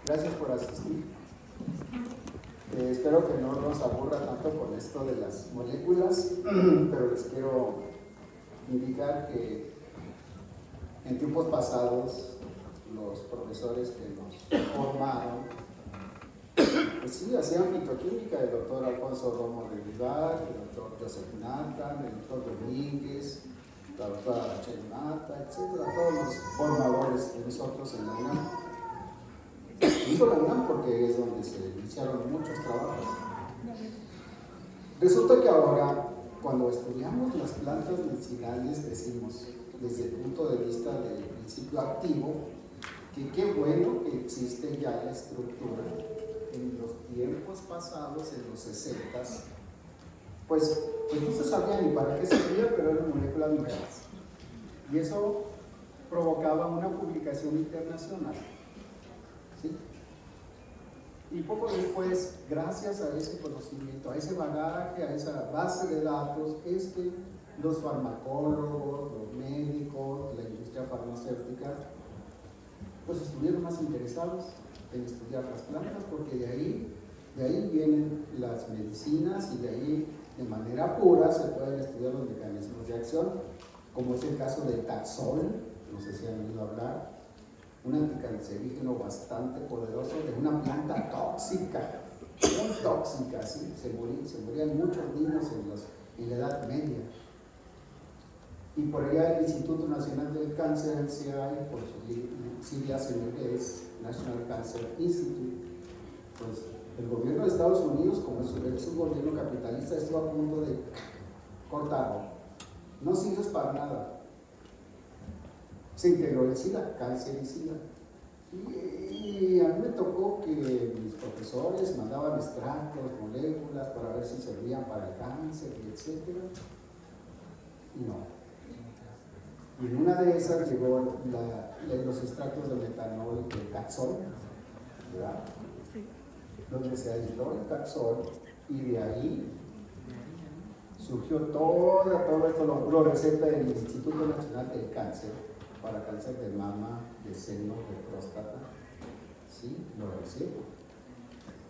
Gracias por asistir. Espero que no nos aburra tanto con esto de las moléculas, pero les quiero indicar que en tiempos pasados los profesores que nos formaron, pues sí, hacían fitoquímica, el doctor Alfonso Romo de Vivar, el doctor Joseph Nathan, el doctor Domínguez, la doctora Rachel Mata, etcétera, todos los formadores de nosotros en la UNAM. Digo la UNAM porque es donde se iniciaron muchos trabajos. Resulta que ahora, cuando estudiamos las plantas medicinales, decimos, desde el punto de vista del principio activo, que qué bueno que existe ya la estructura. En los tiempos pasados, en los 60s, pues no se sabía ni para qué servía, pero eran moléculas nuevas. Y eso provocaba una publicación internacional. ¿Sí? Y poco después, gracias a ese conocimiento, a ese bagaje, a esa base de datos, es que los farmacólogos, los médicos, la industria farmacéutica, pues estuvieron más interesados en estudiar las plantas, porque de ahí vienen las medicinas y de ahí, de manera pura, se pueden estudiar los mecanismos de acción, como es el caso del Taxol, no sé si han oído hablar, un anticancerígeno bastante poderoso de una planta tóxica, muy tóxica, ¿sí? Se morían muchos niños en la Edad Media. Y por allá el Instituto Nacional del Cáncer, NCI, por sus siglas en inglés, National Cancer Institute, pues el gobierno de Estados Unidos, como es un gobierno capitalista, estuvo a punto de cortarlo. No sirves para nada. Se integró el SIDA, cáncer y SIDA. Y a mí me tocó que mis profesores mandaban extractos, moléculas para ver si servían para el cáncer, etc. Y no. Y en una de esas llegó los extractos de metanol del Taxol, ¿verdad? Donde se aisló el Taxol y de ahí surgió todo esto, lo receta el Instituto Nacional del Cáncer, para cáncer de mama, de seno, de próstata, ¿sí? Lo receta.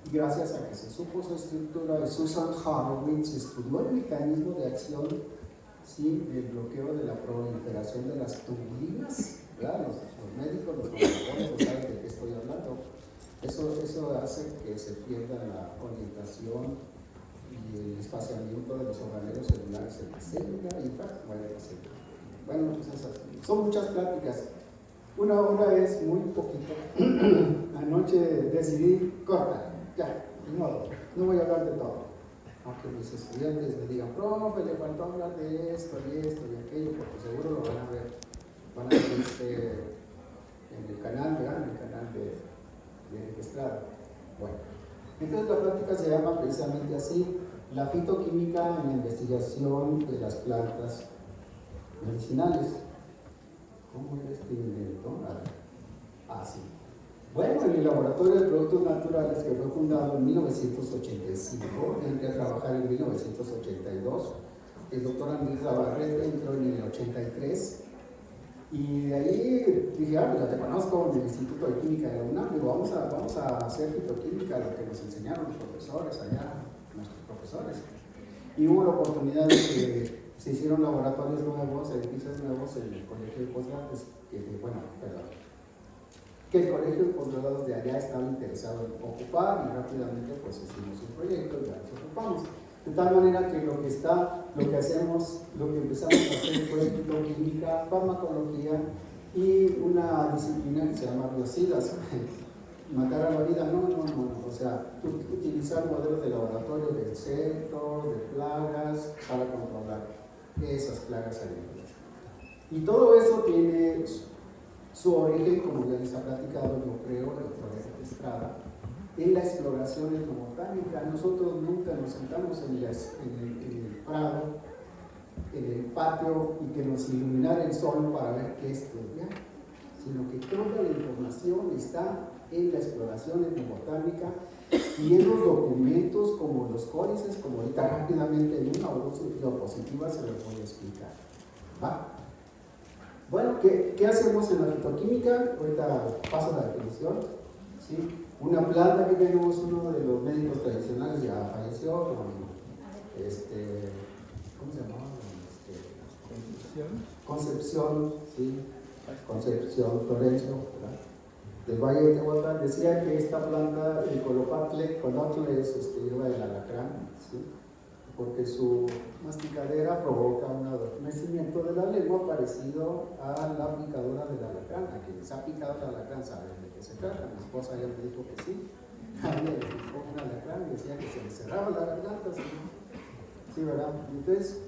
Y gracias a que se supo su estructura, Susan Horowitz estudió el mecanismo de acción, ¿sí? Del bloqueo de la proliferación de las tubulinas, ¿verdad? Los médicos, los farmacólogos saben de qué estoy hablando. Eso hace que se pierda la orientación y el espaciamiento de los organelos celulares en la célula y bueno, etc. Bueno, pues son muchas pláticas. Una es muy poquito. Anoche decidí cortar, ya, de modo, no voy a hablar de todo. Aunque mis estudiantes me digan, profe, le faltó hablar de esto y aquello, porque seguro lo van a ver. Van a ver en el canal, ¿verdad? En el canal de Estrada. Bueno, entonces la plática se llama precisamente así: la fitoquímica en la investigación de las plantas medicinales. ¿Cómo era este invento? Sí. Bueno, en el Laboratorio de Productos Naturales, que fue fundado en 1985, entré a trabajar en 1982. El doctor Andrés Navarrete entró en el 83. Y de ahí dije, ya te conozco del Instituto de Química de la UNAM. Digo, vamos a hacer fitoquímica, lo que nos enseñaron los profesores allá, nuestros profesores. Y hubo la oportunidad de que se hicieron laboratorios nuevos, edificios nuevos en el Colegio de Posgrados, que el Colegio de Posgrados de allá estaba interesado en ocupar, y rápidamente pues hicimos un proyecto y ya nos ocupamos. De tal manera que lo que empezamos a hacer fue fitoquímica, farmacología y una disciplina que se llama biocidas. Matar a la vida, no, o sea, utilizar modelos de laboratorio de insectos, de plagas, para controlar esas plagas agrícolas. Y todo eso tiene su origen, como ya les ha platicado, yo creo, el profesor Estrada, en la exploración etnobotánica. Nosotros nunca nos sentamos en el prado, en el patio, y que nos iluminara el sol para ver qué estudiar, sino que toda la información está en la exploración etnobotánica y en los documentos como los códices, como ahorita rápidamente en una o dos diapositivas se los voy a explicar. ¿Va? Bueno, ¿qué hacemos en la fitoquímica? Ahorita paso la definición. ¿sí? Una planta que tenemos, uno de los médicos tradicionales ya falleció, ¿cómo se llamaba? Concepción, ¿sí? Concepción Florencio, ¿verdad? Del Valle de Tehuacán, decía que esta planta, el colopatle es hierba del alacrán, ¿sí? Porque su masticadera provoca un adormecimiento de la lengua parecido a la picadura del alacrán. A quienes ha picado el alacrán saben de qué se trata. Mi esposa ya me dijo que sí. A ella le picó un alacrán y decía que se le cerraba la garganta. Sí, ¿verdad? Entonces,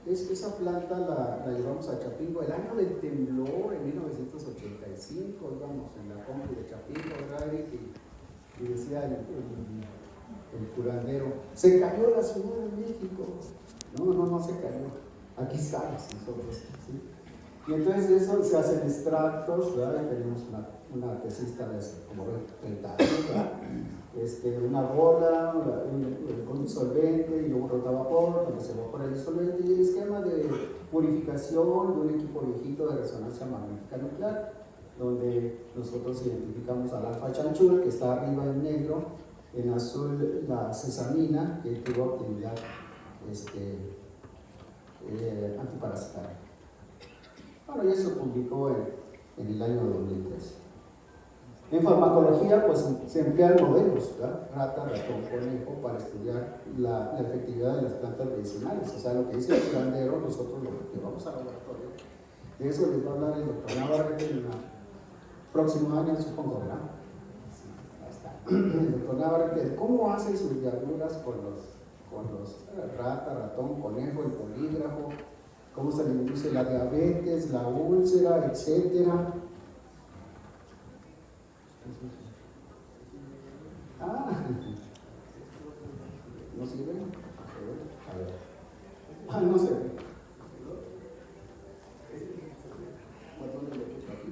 esa planta la llevamos a Chapingo el año del temblor, en 1985, íbamos en la compu de Chapingo, ¿verdad, Eric? Y decía el curandero, se cayó la Ciudad de México. No se cayó. Aquí estamos nosotros, ¿sí? Y entonces de eso se hacen extractos, ¿verdad? Y tenemos una tesista de hace como 30 años, ¿verdad? Una bola con disolvente y luego un rotavapor donde se evapora el disolvente y el esquema de purificación de un equipo viejito de resonancia magnética nuclear, donde nosotros identificamos al alfa chanchura que está arriba en negro, en azul la sesamina que tuvo actividad antiparasitaria. Bueno, y eso se publicó en el año 2013. En farmacología, pues se emplean modelos, ¿verdad? Rata, ratón, conejo, para estudiar la efectividad de las plantas medicinales. O sea, lo que dice el curandero, nosotros lo llevamos al laboratorio. De eso les va a hablar el doctor Navarrete en el próximo año, supongo, ¿verdad? El doctor Navarrete, ¿cómo hace sus diagramas con los rata, ratón, conejo, el polígrafo? ¿Cómo se le induce la diabetes, la úlcera, etcétera? ¿No sirve? A ver. No sirve. ¿Dónde le quito aquí?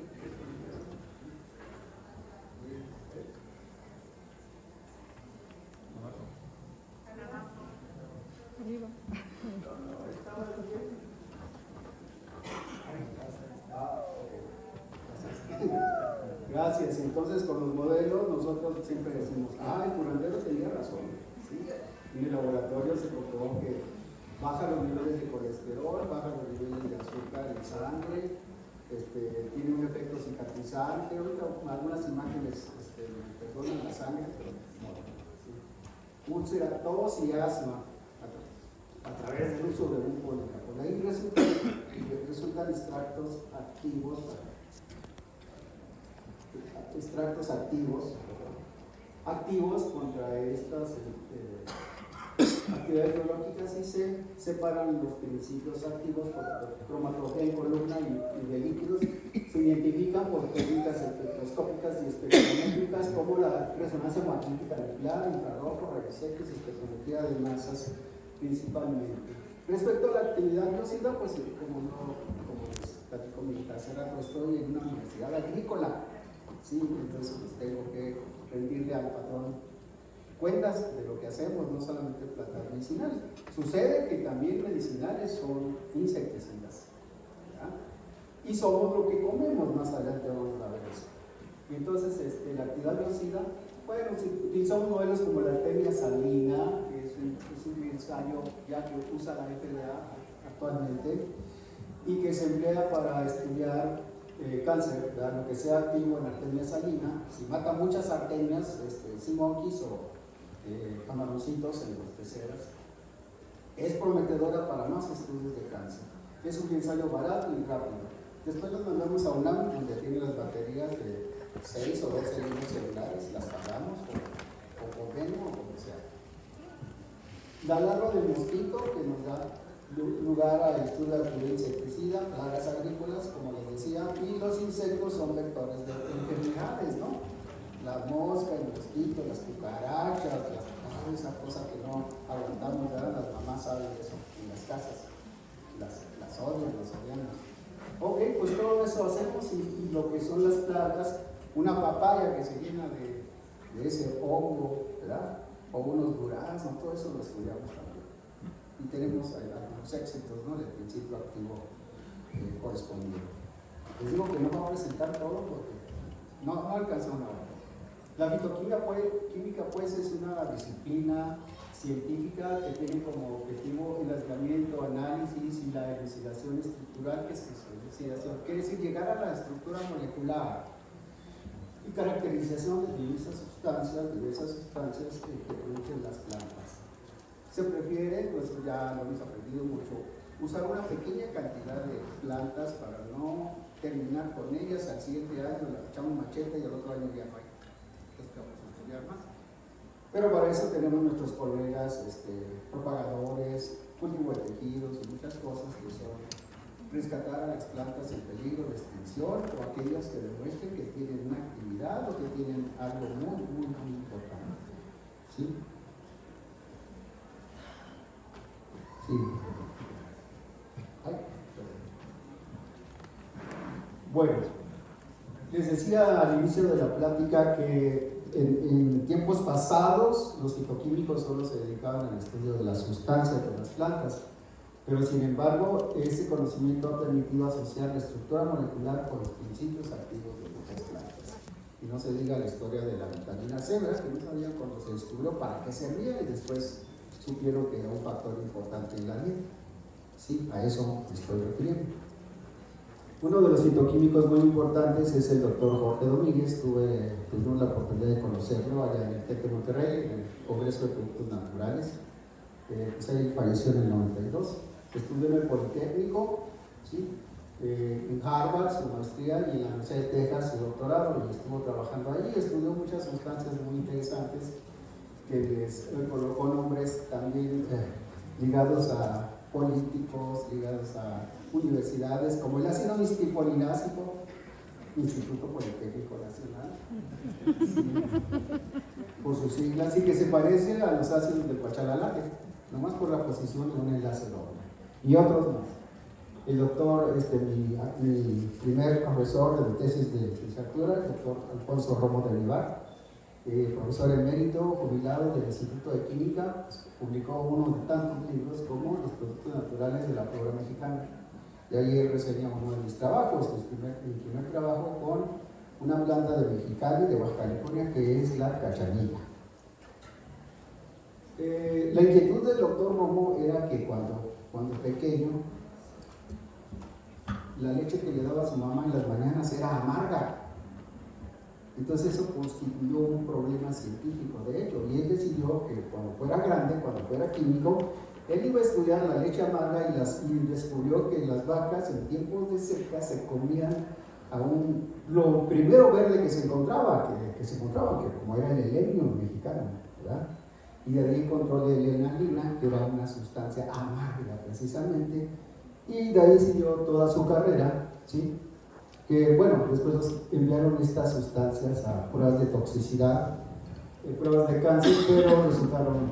Gracias. Entonces, con los modelos, nosotros siempre decimos, el curandero tenía razón. ¿Sí? En el laboratorio se comprobó que baja los niveles de colesterol, baja los niveles de azúcar en sangre, tiene un efecto cicatrizante. Ahorita algunas imágenes me perdonan la sangre, pero no. ¿Sí? Úlcera, tos y asma a través del uso de un polígrafo. De ahí resultan extractos activos contra estas actividades biológicas y se separan los principios activos por cromatología en columna y de líquidos. Se identifican por técnicas espectroscópicas y espectrométricas como la resonancia magnética nuclear, infrarrojo, rayos X, espectrometría de masas principalmente. Respecto a la actividad nociva, pues como les platico mi hace rato, estoy en una universidad agrícola, ¿sí? Entonces pues, tengo que rendirle al patrón cuentas de lo que hacemos, no solamente plantas medicinales. Sucede que también medicinales son insecticidas, ¿verdad? Y somos lo que comemos, más adelante vamos a ver eso. Y entonces la actividad nociva, bueno, utilizamos modelos como la artemia salina, que es un ensayo ya que usa la FDA actualmente y que se emplea para estudiar cáncer, ¿verdad? Lo que sea activo en artemia salina. Si mata muchas artemias, simonquis o camaroncitos en las peceras, es prometedora para más estudios de cáncer. Es un ensayo barato y rápido. Después los mandamos a UNAM, donde tiene las baterías de 6 o 12 líneas celulares, las pagamos o por demo o como sea. La larva del mosquito, que nos da lugar a estudios de insecticida, plagas agrícolas, como les decía, y los insectos son vectores de enfermedades, ¿no? La mosca, el mosquito, las cucarachas, esa cosa que no aguantamos, ¿verdad? Las mamás saben de eso en las casas, las odian, los odiamos. Ok, pues todo eso hacemos y lo que son las plagas, una papaya que se llena de ese hongo, ¿verdad? O unos duraznos, todo eso lo estudiamos también. Y tenemos algunos éxitos, ¿no? Del principio activo correspondiente. Les digo que no vamos a presentar todo porque no alcanza una hora. La fitoquímica pues es una disciplina científica que tiene como objetivo el aislamiento, análisis y la elucidación estructural. ¿Qué es eso? Elucidación quiere decir llegar a la estructura molecular y caracterización de diversas sustancias que producen las plantas. Se prefiere, pues ya lo hemos aprendido mucho, usar una pequeña cantidad de plantas para no terminar con ellas. Al siguiente año la echamos machete y al otro año ya no hay. Entonces vamos a estudiar más. Pero para eso tenemos nuestros colegas propagadores, cultivo de tejidos y muchas cosas que son rescatar a las plantas en peligro de extinción o aquellas que demuestren que tienen una actividad o que tienen algo muy, muy, muy importante. ¿Sí? Sí. Ay, bueno, les decía al inicio de la plática que en tiempos pasados los fitoquímicos solo se dedicaban al estudio de las sustancias de las plantas, pero sin embargo ese conocimiento ha permitido asociar la estructura molecular con los principios activos de muchas plantas. Y no se diga la historia de la vitamina C, ¿verdad? Que no sabían cuando se descubrió para qué servía y después supieron que era un factor importante en la vida. Sí, a eso me estoy refiriendo. Uno de los fitoquímicos muy importantes es el doctor Jorge Domínguez. Tuvimos la oportunidad de conocerlo allá en el TEC de Monterrey, en el Congreso de Productos Naturales. Pues él falleció en el 92. Estudió en el Politécnico, ¿sí? En Harvard su maestría y en la Universidad de Texas su doctorado, y estuvo trabajando allí. Estudió muchas sustancias muy interesantes que les colocó nombres también ligados a políticos, ligados a universidades, como el ácido nistilfolinásico, Instituto Politécnico Nacional, sí, por sus siglas, y que se parece a los ácidos del Pachalalate, nomás por la posición de un enlace doble, y otros más. El doctor, mi primer profesor de tesis de licenciatura, el doctor Alfonso Romo de Vivar, profesor emérito, jubilado del Instituto de Química, pues, publicó uno de tantos libros como Los Productos Naturales de la Flora Mexicana. De ahí él reseña uno de mis trabajos, mi primer trabajo con una planta de Mexicali, de Baja California, que es la cachanilla. La inquietud del doctor Romo era que cuando pequeño, la leche que le daba a su mamá en las mañanas era amarga. Entonces eso constituyó un problema científico, de hecho, y él decidió que cuando fuera grande, cuando fuera químico, él iba a estudiar la leche amarga y descubrió que las vacas en tiempos de seca se comían lo primero verde que se encontraba, que como era el helenio mexicano, ¿verdad? Y de ahí encontró la helenalina, que era una sustancia amarga precisamente, y de ahí siguió toda su carrera, ¿sí? Que bueno, después nos enviaron estas sustancias a pruebas de toxicidad, pruebas de cáncer, pero resultaron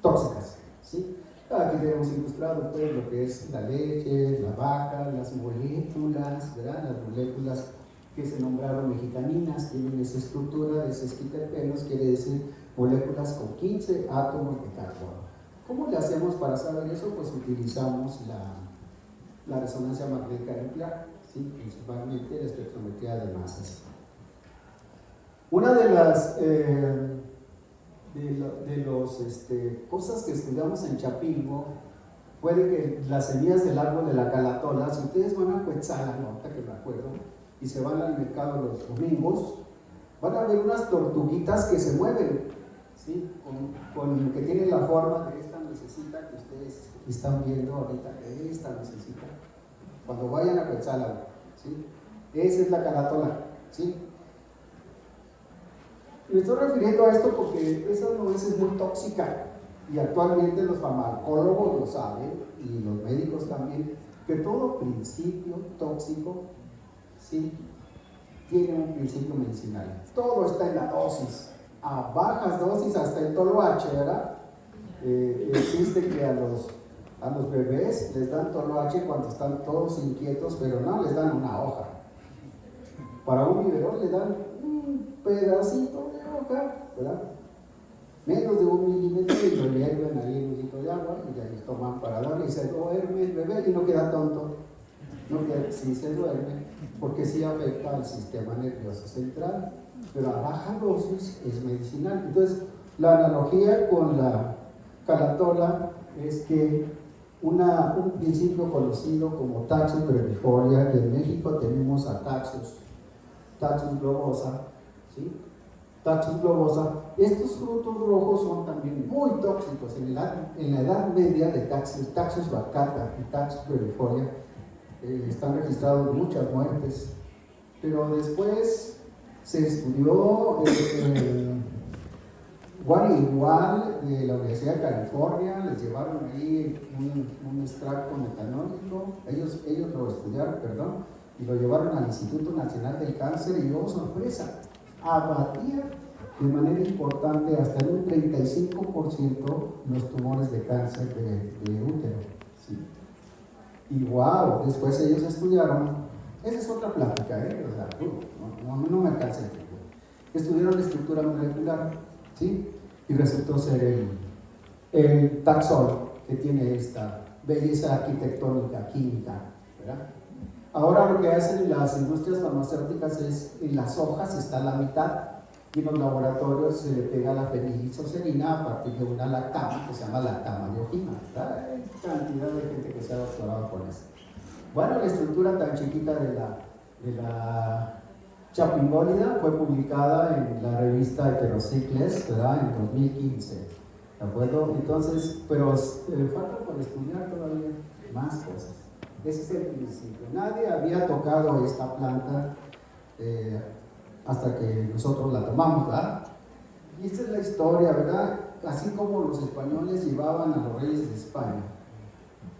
tóxicas, ¿sí? Aquí tenemos ilustrado pues lo que es la leche, la vaca, las moléculas, ¿verdad? Las moléculas que se nombraron mexicaninas, tienen esa estructura de sesquiterpenos, quiere decir moléculas con 15 átomos de carbono. ¿Cómo le hacemos para saber eso? Pues utilizamos la resonancia magnética nuclear, ¿sí? Principalmente la espectrometría de masas. Una de las cosas que estudiamos en Chapingo fue de que las semillas del árbol de la calatola, si ustedes van a Cuetzalan, ahorita que me acuerdo, y se van al mercado los domingos, van a ver unas tortuguitas que se mueven, ¿sí? Que tienen la forma de esta lucecita que ustedes están viendo ahorita, esta lucecita, cuando vayan a Cuetzalan, ¿sí? Esa es la calatola, ¿sí? Me estoy refiriendo a esto porque esa nuez es muy tóxica y actualmente los farmacólogos lo saben y los médicos también, que todo principio tóxico, ¿sí? Tiene un principio medicinal. Todo está en la dosis, a bajas dosis hasta el toloache, ¿verdad? Existe que a los bebés les dan toloache cuando están todos inquietos, pero no les dan una hoja. Para un biberón le dan un pedacito de hoja, ¿verdad? Menos de 1 milímetro, y lo hierven ahí en un litro de agua y ahí toman para darle y se duerme el bebé y no queda tonto. No queda, sí se duerme, porque sí afecta al sistema nervioso central pero a baja dosis es medicinal. Entonces, la analogía con la calatola es que un principio conocido como Taxus brevifolia, y en México tenemos a Taxus globosa, ¿sí? Taxus globosa. Estos frutos rojos son también muy tóxicos. En la edad media de Taxus baccata y Taxus brevifolia están registrados muchas muertes, pero después se estudió igual y igual de la Universidad de California, les llevaron ahí un extracto metanólico, ellos lo estudiaron, y lo llevaron al Instituto Nacional del Cáncer y oh sorpresa, abatía de manera importante hasta en un 35% los tumores de cáncer de útero, ¿sí? Y wow, después ellos estudiaron, esa es otra plática, o sea, no me alcanza el tiempo. Estudiaron la estructura molecular, ¿sí? Y resultó ser el taxol, que tiene esta belleza arquitectónica, química, ¿verdad? Ahora lo que hacen las industrias farmacéuticas es, en las hojas está la mitad, y en los laboratorios se le pega la fenilisocerina a partir de una lactama que se llama lactama dioxina. Hay cantidad de gente que se ha doctorado con eso. Bueno, la estructura tan chiquita de la chapingólida fue publicada en la revista Heterocicles, ¿verdad? En 2015, ¿de acuerdo? Entonces, pero falta por estudiar todavía más cosas. Ese es el principio. Nadie había tocado esta planta hasta que nosotros la tomamos, ¿verdad? Y esta es la historia, ¿verdad? Así como los españoles llevaban a los reyes de España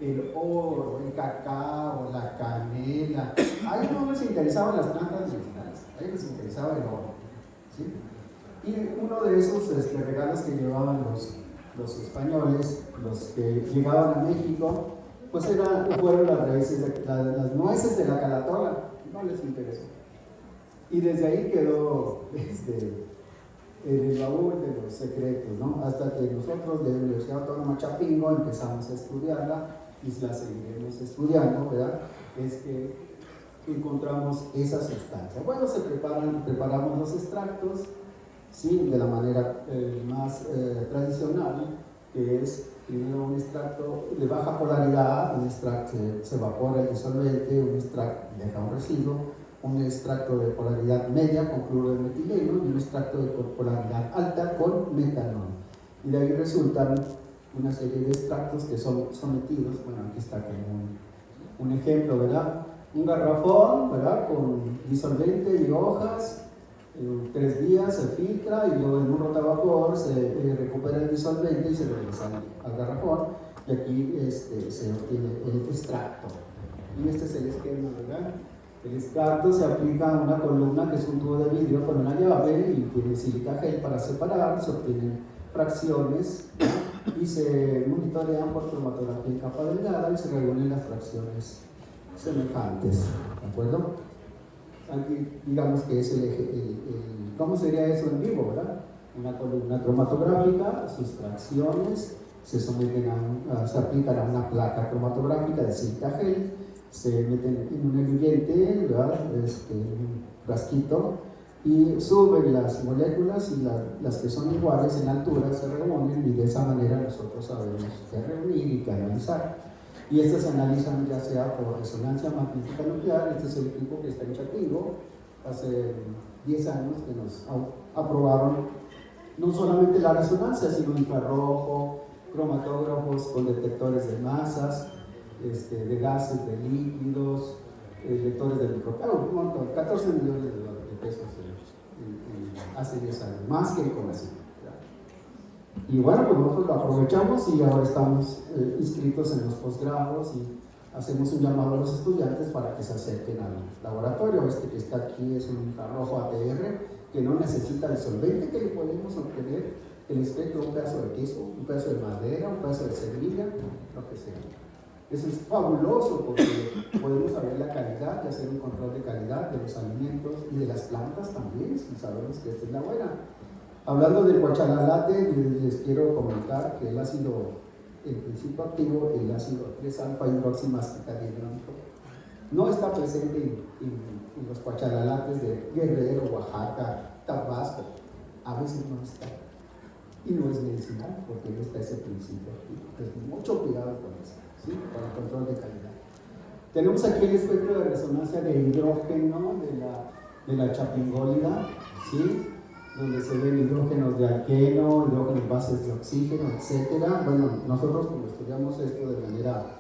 el oro, el cacao, la canela. A ellos no les interesaban las plantas medicinales, a ellos les interesaba el oro, ¿sí? Y uno de esos regalos que llevaban los españoles, los que llegaban a México, pues fueron las raíces, las nueces de la calatola, no les interesó. Y desde ahí quedó en el baúl de los secretos, ¿no? Hasta que nosotros de la Universidad Autónoma Chapingo empezamos a estudiarla y la seguiremos estudiando, ¿verdad? Es que encontramos esa sustancia. Bueno, preparamos los extractos, ¿sí? De la manera más tradicional, que es primero un extracto de baja polaridad, un extracto se evapora el disolvente, un extracto deja un residuo, un extracto de polaridad media con cloruro de metileno y un extracto de polaridad alta con metanol. Y de ahí resultan una serie de extractos que son sometidos, bueno, aquí está como un ejemplo, ¿verdad? Un garrafón, ¿verdad? Con disolvente y hojas, 3 días se filtra y luego en un rotavapor se recupera el disolvente y se regresa al garrafón y aquí se obtiene el extracto. Y este es el esquema, ¿verdad? El extracto se aplica a una columna que es un tubo de vidrio con una llave y tiene sílica gel para separar, se obtienen fracciones, ¿no? Y se monitorean por cromatografía en capa delgada y se reúnen las fracciones semejantes, ¿de acuerdo? Aquí digamos que es ¿cómo sería eso en vivo, verdad? Una columna cromatográfica, sus fracciones se someten se aplican a una placa cromatográfica de sílica gel, se meten en un eluyente, ¿verdad? Un frasquito, y suben las moléculas y las que son iguales en altura se reúnen y de esa manera nosotros sabemos qué reunir y qué analizar. Y estas se analizan ya sea por resonancia magnética nuclear. Este es el equipo que está en Chapingo, hace 10 años que nos aprobaron no solamente la resonancia, sino infrarrojo, cromatógrafos con detectores de masas, de gases, de líquidos, lectores de microplasma, un montón, 14 millones de pesos hace 10 años, más que el comercio. Y bueno, pues nosotros lo aprovechamos y ahora estamos inscritos en los posgrados y hacemos un llamado a los estudiantes para que se acerquen al laboratorio. Este que está aquí es un infrarrojo ATR que no necesita el solvente, que le podemos obtener el espectro, un pedazo de queso, un pedazo de madera, un pedazo de semilla, lo que sea. Eso es fabuloso porque podemos saber la calidad y hacer un control de calidad de los alimentos y de las plantas también, si sabemos que esta es la buena. Hablando del guachalalate, les quiero comentar que el principio activo, el ácido 3-alfa hidroximasticadienónico, no está presente en los guachalalates de Guerrero, Oaxaca, Tabasco, a veces no está. Y no es medicinal porque no está ese principio activo. Entonces, mucho cuidado con eso, ¿sí? Para el control de calidad. Tenemos aquí el espectro de resonancia de hidrógeno de la chapingólida, ¿sí? Donde se ven hidrógenos de alqueno, hidrógenos bases de oxígeno, etcétera. Bueno, nosotros como estudiamos esto de manera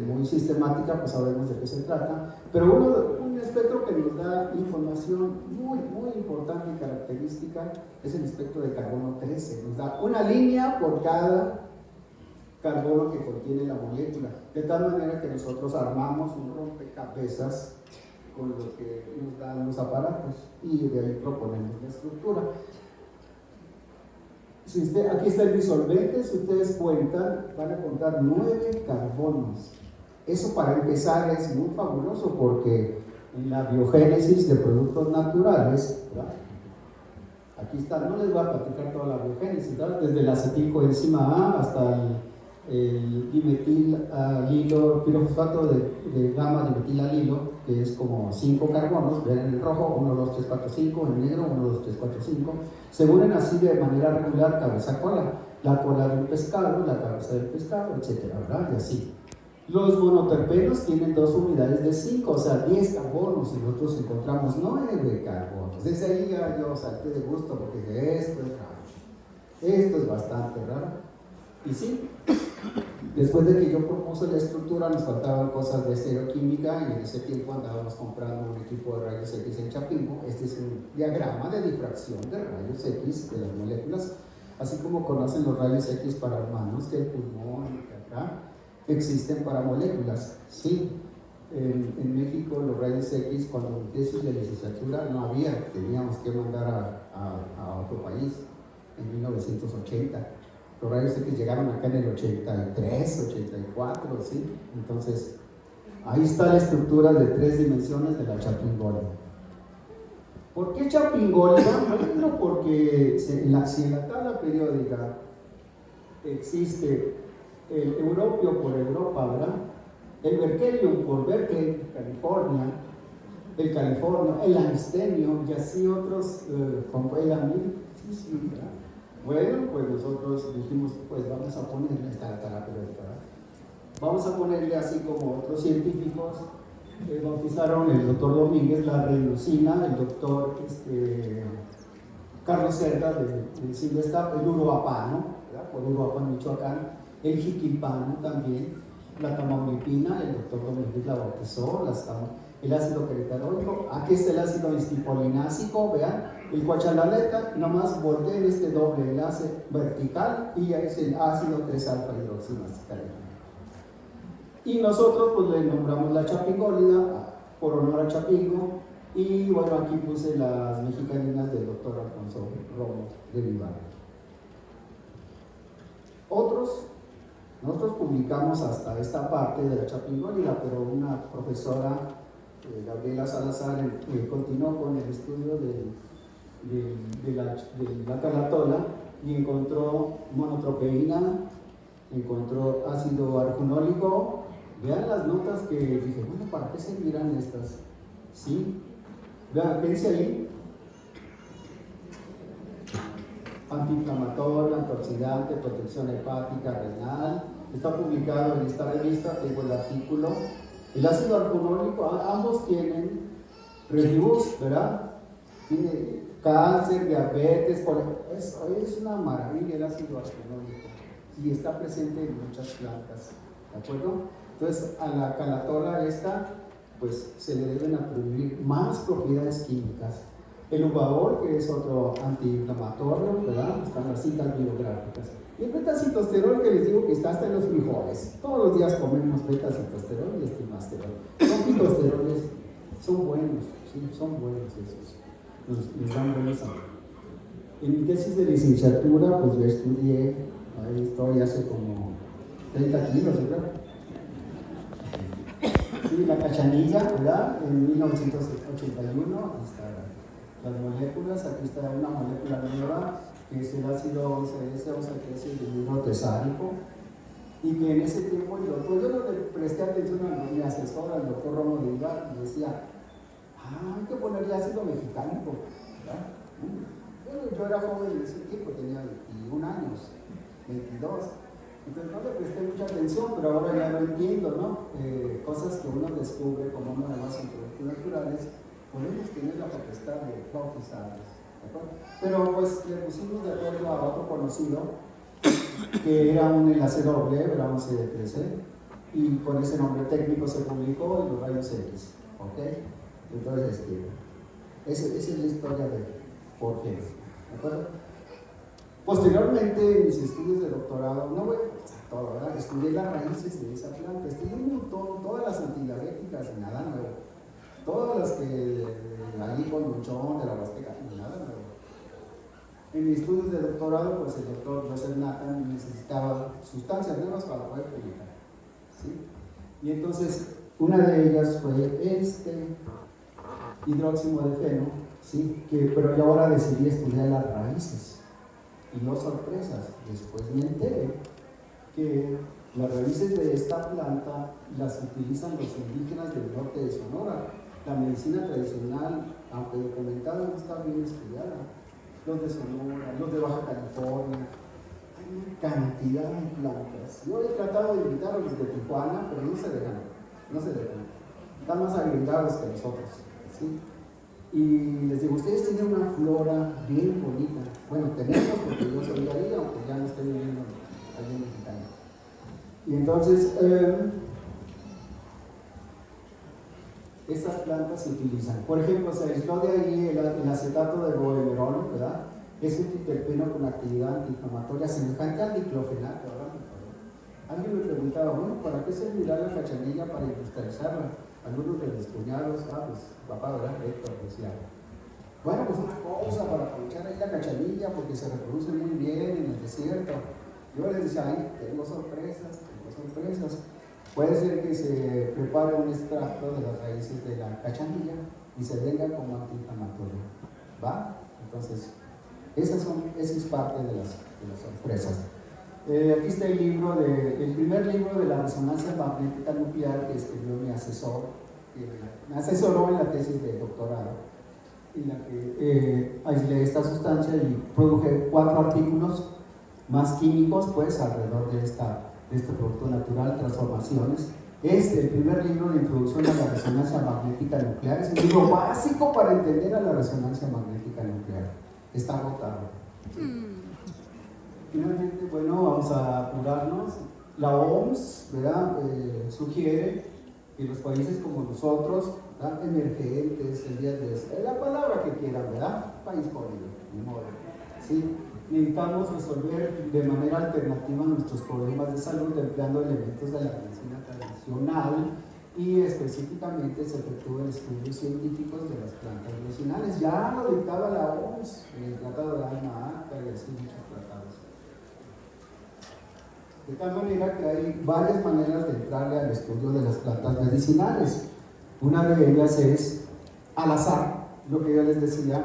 muy sistemática, pues sabemos de qué se trata, pero un espectro que nos da información muy importante y característica es el espectro de carbono 13, nos da una línea por cada carbono que contiene la molécula, de tal manera que nosotros armamos un rompecabezas con lo que nos dan los aparatos y de ahí proponemos la estructura. Aquí está el disolvente, si ustedes cuentan, van a contar 9 carbonos. Eso para empezar es muy fabuloso porque en la biogénesis de productos naturales, ¿verdad? Aquí está, no les voy a platicar toda la biogénesis, ¿verdad? Desde la acetilcoenzima A hasta el dimetil pirofosfato de gamma dimetilalilo, que es como 5 carbonos, vean en el rojo, 1, 2, 3, 4, 5, en el negro, 1, 2, 3, 4, 5, se unen así de manera regular cabeza-cola, la cola del pescado, la cabeza del pescado, etcétera, ¿verdad? Y así. Los monoterpenos tienen 2 unidades de 5, o sea, 10 carbonos, y nosotros encontramos 9 carbonos. Desde ahí ya yo salté de gusto porque dije, esto es raro, esto es bastante raro. Y sí, después de que yo propuse la estructura, nos faltaban cosas de estereoquímica y en ese tiempo andábamos comprando un equipo de rayos X en Chapingo. Este es un diagrama de difracción de rayos X de las moléculas, así como conocen los rayos X para humanos, que el pulmón y que acá existen para moléculas. Sí, en México los rayos X, cuando en tesis de licenciatura no había, teníamos que mandar a otro país en 1980. Los rayos X llegaron acá en el 83, 84, ¿sí? Entonces, ahí está la estructura de 3 dimensiones de la chapingólida. ¿Por qué chapingólida? Bueno, porque si en la tabla periódica existe el europio por Europa, ¿verdad? El berkelium por Berkeley, California, el angstenio y así otros como el amil, sí, ¿verdad? Bueno, pues nosotros dijimos, pues vamos a ponerle esta tabla periódica, ¿verdad? Vamos a ponerle así como otros científicos bautizaron el doctor Domínguez la relucina, el doctor Carlos Cerda de Silvestre, el uruapano, ¿verdad? Por Uruapan, Michoacán, el jiquilpano también, la tamaulipina, el doctor Domínguez la bautizó, el ácido queretaroico, aquí está el ácido distilpolinásico, vean, el cuachalaleta, nomás volteen este doble enlace vertical y ya es el ácido 3-alfa hidroximasticalina. Y nosotros pues le nombramos la chapingólida por honor a Chapingo, y bueno, aquí puse las mexicaninas del doctor Alfonso Romo de Vivar. Nosotros publicamos hasta esta parte de la chapingólida, pero una profesora, Gabriela Salazar, continuó con el estudio de la calatola y encontró monotropeína, encontró ácido argunólico. Vean las notas que dije, bueno, ¿para qué servirán estas? ¿Sí? Vean, ¿qué dice ahí? Antiinflamatorio, antioxidante, protección hepática, renal. Está publicado en esta revista, tengo el artículo. El ácido argunólico, ambos tienen reviews, ¿verdad? Tiene cáncer, diabetes, es una maravilla el ácido argunólico y está presente en muchas plantas, ¿de acuerdo? Entonces a la calatola esta, pues se le deben atribuir más propiedades químicas. El uvaol, que es otro antiinflamatorio, ¿verdad? Están las citas bibliográficas. Y el betacitosterol, que les digo que está hasta en los frijoles. Todos los días comemos betacitosterol y estimasterol. Son fitosteroles, son buenos, sí, son buenos esos. Nos dan buena salud. En mi tesis de licenciatura, pues yo estudié, ahí estoy hace como 30 kilos, ¿verdad? Sí, la cachanilla, ¿verdad? En 1981, las moléculas, aquí está una molécula nueva, que es el ácido 11S, o sea, que es el hidrotesárico, y que en ese tiempo yo no le presté atención a mi asesor, al doctor Romo de Ibar, y decía, hay que ponerle ácido mexicánico, ¿verdad? Bueno, yo era joven en ese tiempo, tenía 21 años, 22. Entonces no le presté mucha atención, pero ahora ya lo entiendo, ¿no? Cosas que uno descubre como nuevas en productos naturales, podemos tener la potestad de bautizarlos, ¿de acuerdo? Pero pues le pusimos de acuerdo a otro conocido que era un enlace doble, era un CD13, y con ese nombre técnico se publicó en los rayos X, ¿ok? Entonces, esa es la historia de por qué, ¿de acuerdo? Posteriormente, en mis estudios de doctorado, no voy a pasar todo, ¿verdad? Estudié las raíces de esa planta, estudié un montón, todas las antidiabéticas, nada nuevo, todas las que allí con Luchón, de la Huasteca, nada nuevo. En mis estudios de doctorado, pues el doctor Joseph Nathan necesitaba sustancias nuevas para poder publicar, ¿sí? Y entonces, una de ellas fue hidróxido de feno, ¿sí? Pero yo ahora decidí estudiar las raíces. Y no sorpresas, después me enteré que las raíces de esta planta las utilizan los indígenas del norte de Sonora. La medicina tradicional, aunque documentada, no está bien estudiada. Los de Sonora, los de Baja California, hay una cantidad de plantas. Yo he tratado de invitar a los de Tijuana, pero no se dejan. Están más agregados que nosotros, ¿sí? Y les digo, ustedes tienen una flora bien bonita. Bueno, tenemos, porque yo soy de ahí, aunque ya no estoy viviendo allí en Mexicali. Y entonces, estas plantas se utilizan. Por ejemplo, se aisló de ahí el acetato de roemerol, ¿verdad? Es un triterpeno con actividad antiinflamatoria semejante al diclofenaco, ¿verdad? Alguien me preguntaba, bueno, ¿para qué servirá la cachanilla para industrializarla? Algunos de mis cuñados, pues papá, ¿verdad? Héctor decía, bueno, pues una cosa para aprovechar ahí la cachanilla porque se reproduce muy bien en el desierto. Yo les decía, ay, tengo sorpresas. Puede ser que se prepare un extracto de las raíces de la cachanilla y se venga como antiinflamatorio, ¿va? Entonces, esa es parte de las sorpresas. Aquí está el primer libro de la resonancia magnética nuclear que escribió mi asesor, que me asesoró en la tesis de doctorado, en la que aislé esta sustancia y produje 4 artículos más químicos, pues, alrededor de este producto natural, transformaciones. El primer libro de introducción a la resonancia magnética nuclear, es un libro básico para entender a la resonancia magnética nuclear. Está agotado. Finalmente, bueno, vamos a apurarnos. La OMS, ¿verdad? Sugiere que los países como nosotros, ¿verdad? Emergentes, en vías de la palabra que quieran, ¿verdad? País pobre, ni modo, ¿sí? Necesitamos resolver de manera alternativa nuestros problemas de salud empleando elementos de la medicina tradicional y específicamente se efectúan estudios científicos de las plantas medicinales. Ya lo dictaba la OMS en el Tratado de Alma Ata y así muchos tratados. De tal manera que hay varias maneras de entrarle al estudio de las plantas medicinales. Una de ellas es al azar, lo que yo les decía,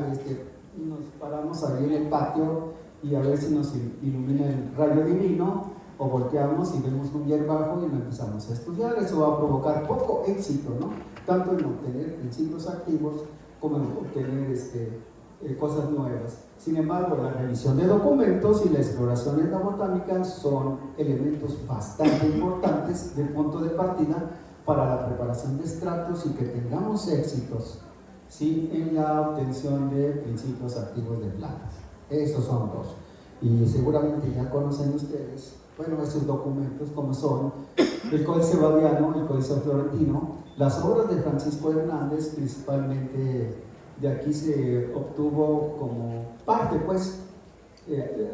nos paramos ahí en el patio y a ver si nos ilumina el rayo divino, o volteamos y vemos un hierbajo y lo empezamos a estudiar. Eso va a provocar poco éxito, ¿no? Tanto en obtener principios activos como en obtener cosas nuevas. Sin embargo, la revisión de documentos y la exploración endobotánica son elementos bastante importantes de punto de partida para la preparación de extractos y que tengamos éxitos, ¿sí?, en la obtención de principios activos de plantas. Esos son 2. Y seguramente ya conocen ustedes, bueno, esos documentos como son el Códice Badiano, el Códice Florentino, las obras de Francisco Hernández, principalmente de aquí se obtuvo como parte, pues,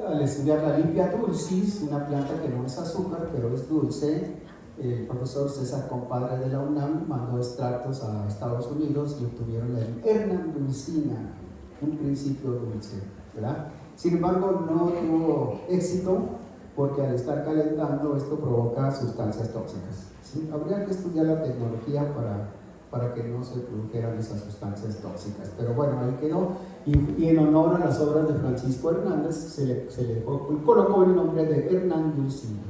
al estudiar la Limpia dulcis, una planta que no es azúcar, pero es dulce. El profesor César Compadre de la UNAM mandó extractos a Estados Unidos y obtuvieron la hernandulcina, un principio dulce, ¿verdad? Sin embargo, no tuvo éxito porque al estar calentando esto provoca sustancias tóxicas, ¿sí? Habría que estudiar la tecnología para que no se produjeran esas sustancias tóxicas, pero bueno, ahí quedó. Y en honor a las obras de Francisco Hernández se le colocó el nombre de hernandulcina.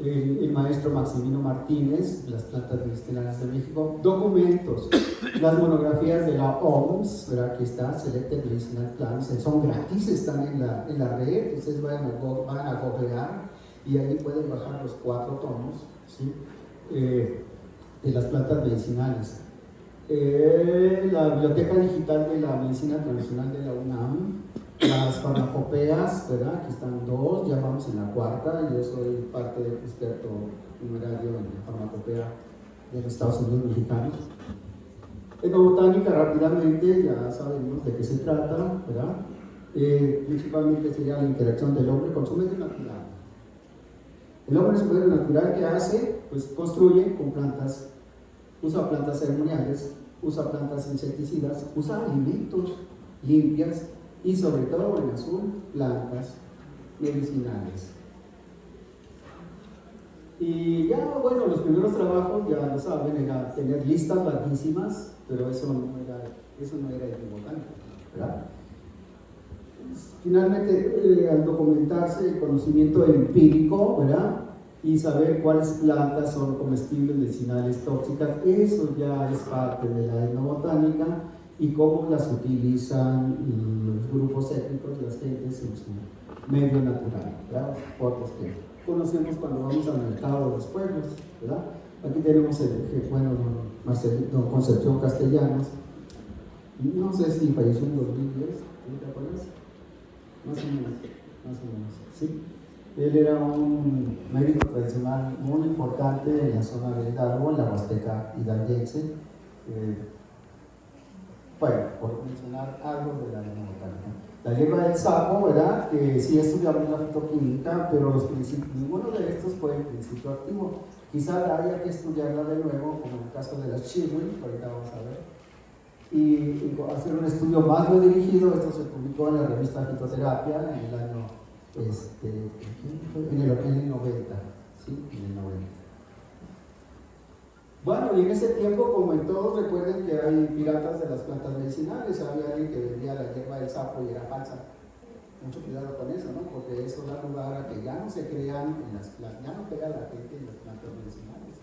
el maestro Maximino Martínez, las plantas medicinales de México, documentos, las monografías de la OMS, ¿verdad? Aquí está, Selected Medicinal Plants, son gratis, están en la red, ustedes van a googlear y ahí pueden bajar los 4 tomos, ¿sí? De las plantas medicinales. La Biblioteca Digital de la Medicina Tradicional de la UNAM, las farmacopeas, ¿verdad? Aquí están 2, ya vamos en la 4ª, yo soy parte del experto numerario en la farmacopea de los Estados Unidos mexicanos. Etnobotánica, rápidamente, ya sabemos de qué se trata, ¿verdad? Principalmente sería la interacción del hombre con su medio natural. El hombre en su medio natural, ¿qué hace? Pues construye con plantas, usa plantas ceremoniales, usa plantas insecticidas, usa alimentos limpias y sobre todo en azul, plantas medicinales. Y ya, bueno, los primeros trabajos, ya lo saben, era tener listas larguísimas, pero eso no era etnobotánica, ¿verdad? Finalmente, al documentarse el conocimiento empírico, ¿verdad? Y saber cuáles plantas son comestibles, medicinales, tóxicas, eso ya es parte de la etnobotánica y cómo las utilizan los grupos étnicos, las gentes en su medio natural, ¿verdad? Fotos que conocemos cuando vamos al mercado de los pueblos, ¿verdad? Aquí tenemos don Concepción Castellanos, no sé si falleció en 2010, ¿te acuerdas? Más o menos, ¿sí? Él era un médico tradicional muy importante en la zona de Hidalgo, en la Huasteca hidalguense. Bueno, por mencionar algo de la etnobotánica. La hierba del sapo, ¿verdad? Que sí estudiamos la fitoquímica, pero ninguno de estos fue el principio activo. Quizá haya que estudiarla de nuevo, como en el caso de las chihuil, ahorita vamos a ver. Y hacer un estudio más bien dirigido. Esto se publicó en la revista Fitoterapia en el año en el 90, ¿sí? En el 90. Bueno, y en ese tiempo, como en todos, recuerden que hay piratas de las plantas medicinales. Había alguien que vendía la hierba del sapo y era falsa. Mucho cuidado con eso, ¿no? Porque eso da lugar a que ya no se crean en las plantas, ya no pega la gente en las plantas medicinales.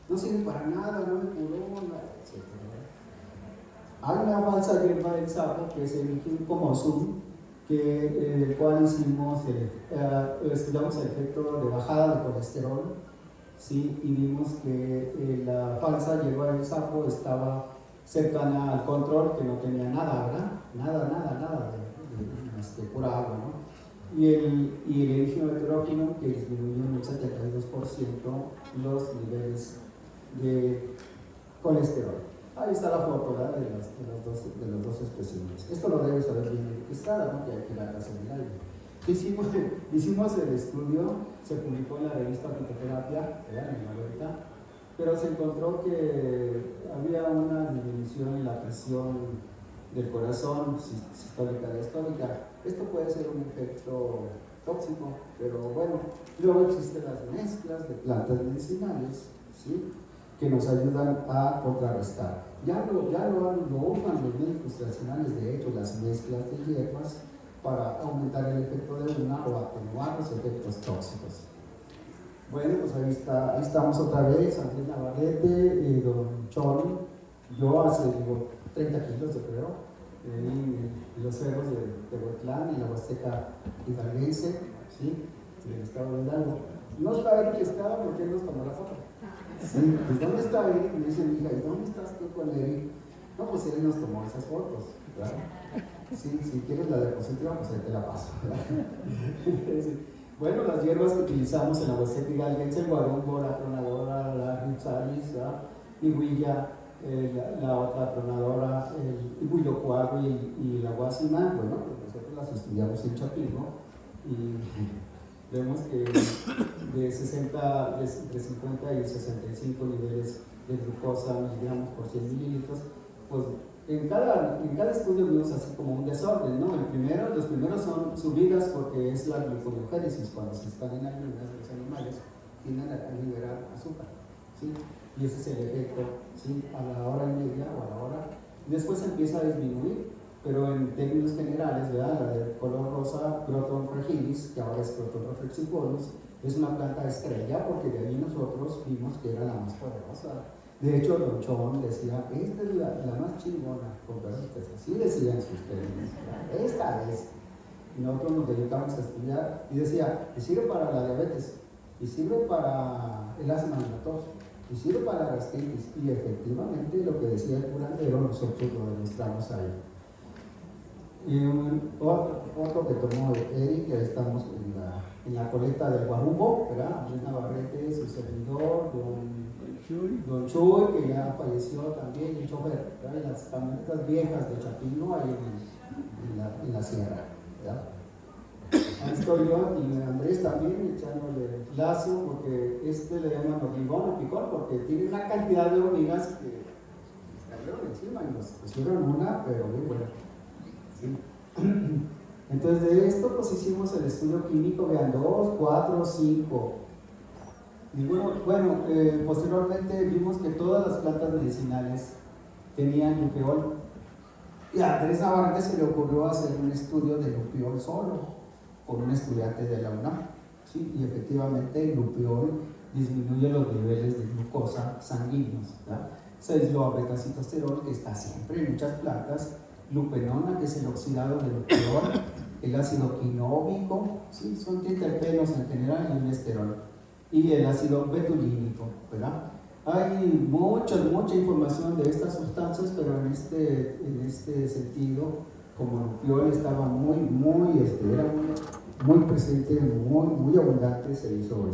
No sirve para nada, no me curó, etc. Hay una falsa hierba del sapo que es el Zoom, el cual estudiamos el efecto de bajada de colesterol, ¿sí? Y vimos que la falsa hierba del sapo estaba cercana al control, que no tenía nada, ¿verdad? Nada de pura agua, ¿no? Y el erígeno heterógeno, que disminuyó en un 72% los niveles de colesterol. Ahí está la foto, ¿verdad? de los dos especímenes. Esto lo debes saber bien registrado, ¿no? Que hay que la casa del aire. Hicimos el estudio, se publicó en la revista Fitoterapia, ¿verdad? En la 90, pero se encontró que había una disminución en la presión del corazón, sistólica, diastólica. Esto puede ser un efecto tóxico, pero bueno, luego existen las mezclas de plantas medicinales, ¿sí? Que nos ayudan a contrarrestar. Ya lo usan los médicos tradicionales, de hecho, las mezclas de hierbas para aumentar el efecto de una o atenuar los efectos tóxicos. Bueno, pues ahí estamos otra vez, Andrés Navarrete, don Chon, yo hace 30 kilos, yo creo, en los cerros de Tehuatlán, en la Huasteca hidalguense, ¿sí? En el estado de Hidalgo. No está Eric, está porque él nos tomó la foto. Sí, pues ¿dónde está Eric? Me dice mi hija, ¿y dónde estás tú con Eric? No, pues él nos tomó esas fotos, ¿verdad? Sí, si quieres la diapositiva, pues ahí te la paso, ¿verdad? Sí. Bueno, las hierbas que utilizamos en la Huasteca hidalguense, el guarumbo, la tronadora, la ripsalis, iguilla, la otra tronadora, el huilocuagui y la guasima. Bueno, pues nosotros las estudiamos en Chapingo y vemos que entre 50 y 65 niveles de glucosa miligramos por 100 mililitros, pues en cada estudio vimos así como un desorden, ¿no? Los primeros son subidas porque es la gluconeogénesis, cuando se están en ayunas los animales tienden a liberar azúcar, ¿sí? Y ese es el efecto, ¿sí? A la hora y media o a la hora, y después empieza a disminuir pero en términos generales, ¿verdad? La de color rosa, Croton fragilis, que ahora es Croton reflexiformis, es una planta estrella porque de ahí nosotros vimos que era la más poderosa. De hecho, Don Chon decía, esta es la más chingona, con perritas, así decían sus términos, esta es. Y nosotros nos dedicamos a estudiar y decía, y sirve para la diabetes, y sirve para el asma inflamatorio, y sirve para la gastritis. Y efectivamente lo que decía el curandero nosotros lo demostramos ahí. Y otro que tomó Eric, que estamos en la colecta del Guarumbo, ¿verdad? Andrés Navarrete, su servidor, Don Chuy, que ya falleció también, el chofer, ¿verdad? Y las camionetas viejas de Chapino ahí en la sierra, ¿verdad? Ahí estoy yo y Andrés también echándole lazo, porque le llaman hormigón o picor, porque tiene una cantidad de hormigas que nos cayeron encima y nos pusieron una, pero muy buena. ¿Sí? Entonces de esto pues hicimos el estudio químico, vean, 2, 4, 5. Y bueno, posteriormente vimos que todas las plantas medicinales tenían lupeol. Y a Andrés Navarrete se le ocurrió hacer un estudio de lupeol solo, con un estudiante de la UNAM. ¿Sí? Y efectivamente el lupeol disminuye los niveles de glucosa sanguíneos. 6-lo-betacitosterol, que está siempre en muchas plantas, lupenona, que es el oxidado del lupeol, el ácido quinóbico, ¿sí? Son triterpenos en general y un esterol, y el ácido betulínico, ¿verdad? Hay mucha información de estas sustancias, pero en este sentido, como lupeol estaba era muy presente, muy abundante, se hizo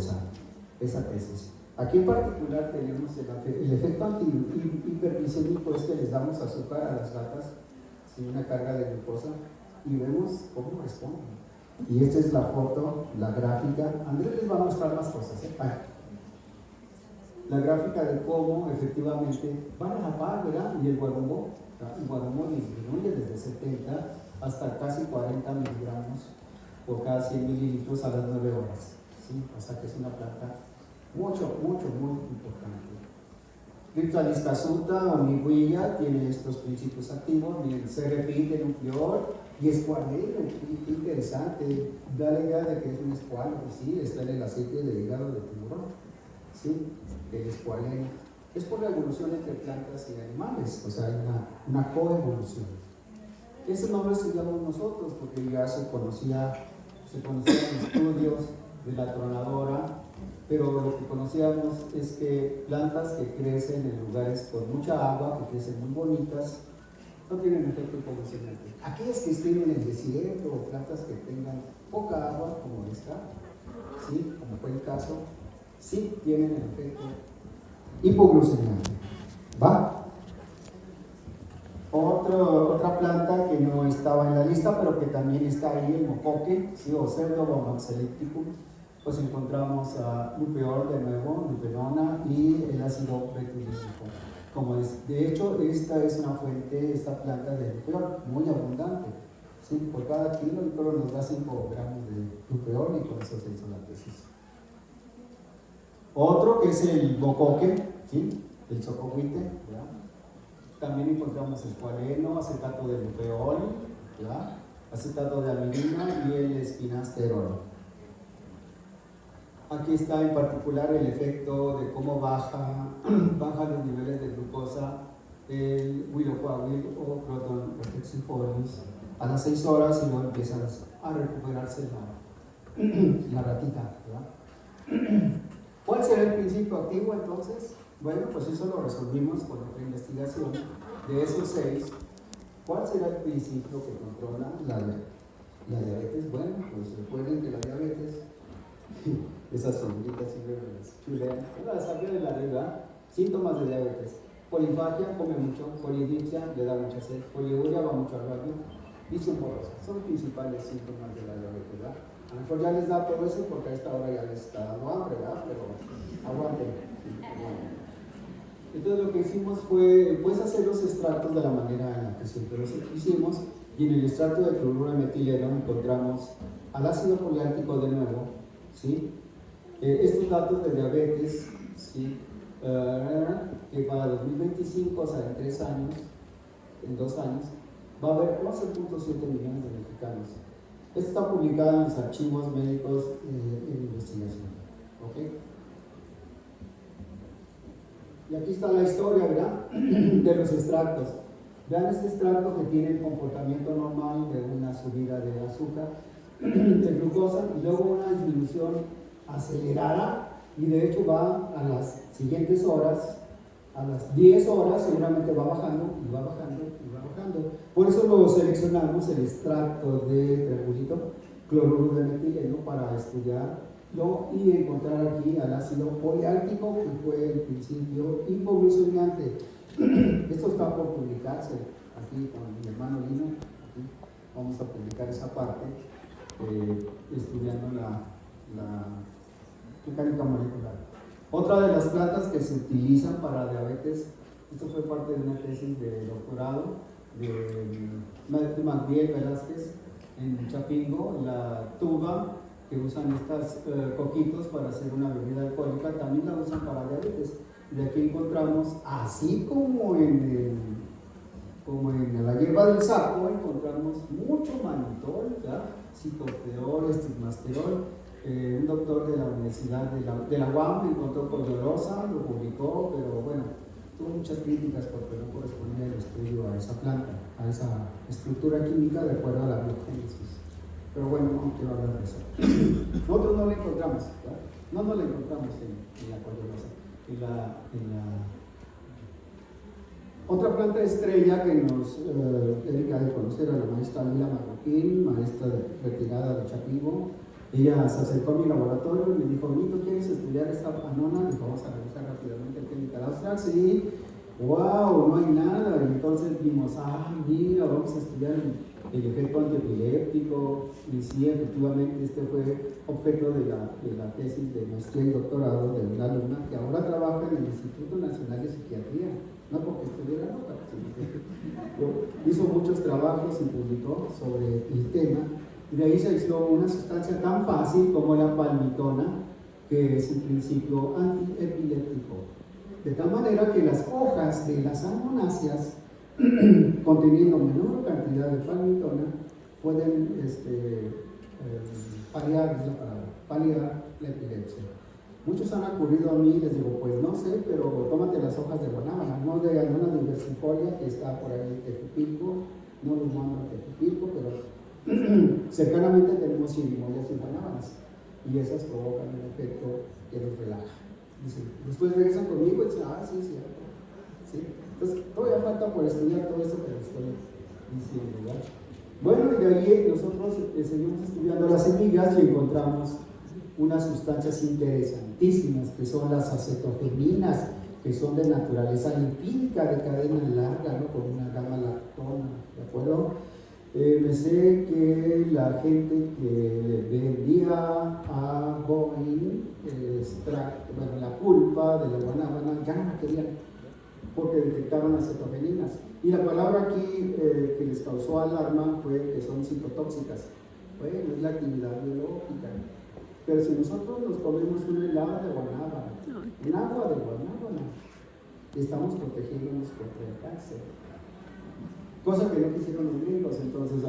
esa tesis. Aquí en particular tenemos el efecto antihiperglicémico, es que les damos azúcar a las gatas sin una carga de glucosa y vemos cómo responden. Y esta es la foto, la gráfica. Andrés les va a mostrar más cosas, ¿eh? La gráfica de cómo efectivamente van a la par, ¿verdad? Y el guarumbo disminuye desde 70 hasta casi 40 miligramos por cada 100 mililitros a las 9 horas, ¿sí? O sea que es una planta muy importante. Riptaliscasuta o niguilla tiene estos principios activos, miren, se repite el nucleol y escualeno, qué interesante, da la idea de que es un escualo, pues sí, está en el aceite de hígado de tiburón, ¿sí? El escualeno es por la evolución entre plantas y animales, o sea, hay una coevolución. Ese no lo estudiamos nosotros porque ya se conocían estudios de la tronadora, pero lo que conocíamos es que plantas que crecen en lugares con mucha agua, que crecen muy bonitas, no tienen efecto hipovocinante. Aquellas que estén en el desierto o plantas que tengan poca agua, como esta, ¿sí? Como fue el caso, sí tienen el efecto hipoglucemiante. ¿Va? Otra planta que no estaba en la lista, pero que también está ahí, el mocoque, ¿sí? O Pseudomonas ellipticum. Pues encontramos a lupeol de nuevo, lupenona y el ácido betulínico. De hecho, esta es una fuente, esta planta de lupeol muy abundante. ¿Sí? Por cada kilo el toro nos da 5 gramos de lupeol y con eso se hizo la tesis. Otro que es el mocoque, ¿sí? El socohuite, ¿verdad? También encontramos escualeno, acetato de lupeol, ¿verdad? Acetato de aminina y el espinasterol. Aquí está en particular el efecto de cómo baja los niveles de glucosa el Willoquawil o Croton reflexiformis a las 6 horas y luego empieza a recuperarse la ratita, ¿verdad? ¿Cuál será el principio activo entonces? Bueno, pues eso lo resolvimos con otra investigación. De esos 6, ¿cuál será el principio que controla la diabetes? Bueno, pues recuerden que la diabetes, esas sombritas siempre me las chulean, la sabía de la regla, síntomas de diabetes: polifagia, come mucho; polidipsia, le da mucha sed; poliuria, va mucho al baño; visión borrosa. Son los principales síntomas de la diabetes, ¿verdad? A lo mejor ya les da todo eso porque a esta hora ya les está dando hambre, ¿verdad? Pero aguanten. Entonces lo que hicimos fue pues hacer los extractos de la manera en la que siempre los hicimos, y en el extracto de cloruro de metileno encontramos al ácido poliáltico de nuevo, ¿sí? Estos datos de diabetes, ¿sí? Que para 2025, o sea, en 2 años, va a haber 11.7 millones de mexicanos. Esto está publicado en los archivos médicos en investigación. ¿Ok? Y aquí está la historia, ¿verdad? De los extractos. Vean este extracto que tiene el comportamiento normal de una subida de azúcar, de glucosa, y luego una disminución acelerada, y de hecho va a las siguientes horas, a las 10 horas, seguramente va bajando, y va bajando, y va bajando. Por eso lo seleccionamos el extracto de triangulito cloruro de metileno para estudiarlo y encontrar aquí al ácido poliálquico, que fue el principio hipoglucemiante. Esto está por publicarse aquí con mi hermano Lino. Aquí vamos a publicar esa parte estudiando la mecánica molecular. Otra de las plantas que se utilizan para diabetes, esto fue parte de una tesis de doctorado de Magdiel Velázquez en Chapingo, la tuba que usan estas coquitos para hacer una bebida alcohólica, también la usan para diabetes. De aquí encontramos, así como en la hierba del sapo, encontramos mucho manitol, citosterol, estigmasterol. Un doctor de la Universidad de la UAM encontró poliolosa, lo publicó, pero bueno, tuvo muchas críticas porque no correspondía el estudio a esa planta, a esa estructura química de acuerdo a la biogénesis. Pero bueno, no quiero hablar de eso. Nosotros no la encontramos, ¿verdad? No la encontramos en la poliolosa. Otra planta estrella que nos dedica de conocer a la maestra Mila Marroquín, maestra retirada de Chapingo. Ella se acercó a mi laboratorio y me dijo: Nito, ¿quieres estudiar esta anona? Dijo: vamos a revisar rápidamente el Chemical Abstract. Sí, wow, no hay nada. Y entonces vimos: mira, vamos a estudiar el efecto antiepiléptico. Y sí, efectivamente, este fue objeto de la tesis de maestría y doctorado de una alumna que ahora trabaja en el Instituto Nacional de Psiquiatría. No porque estudió la nota, sino que hizo muchos trabajos y publicó sobre el tema. Y de ahí se aisló una sustancia tan fácil como la palmitona, que es un principio antiepiléptico. De tal manera que las hojas de las amonáceas, conteniendo menor cantidad de palmitona, pueden paliar la epilepsia. Muchos han acudido a mí y les digo: pues no sé, pero tómate las hojas de guanábana, no de anona diversifolia, que está por ahí en Tejupilco, no los mando a Tejupilco, pero cercanamente tenemos chirimoyas y guanábanas, y esas provocan un efecto que los relaja. Dicen, después regresan conmigo y dicen: sí, es cierto. ¿Sí? Entonces, todavía falta por estudiar todo esto que les estoy diciendo, ¿verdad? Bueno, y de ahí nosotros seguimos estudiando las semillas y encontramos unas sustancias interesantísimas que son las acetogeninas, que son de naturaleza lipídica de cadena larga, ¿no? Con una gamma lactona, ¿de acuerdo? Me sé que la gente que le vendía a Boeing la pulpa de la guanábana ya no la querían porque detectaron acetogeninas. Y la palabra aquí que les causó alarma fue que son citotóxicas. Bueno, es la actividad biológica. Pero si nosotros nos comemos una helada de guanábana, un agua de guanábana, estamos protegiéndonos contra el cáncer. Cosa que no quisieron los gringos, entonces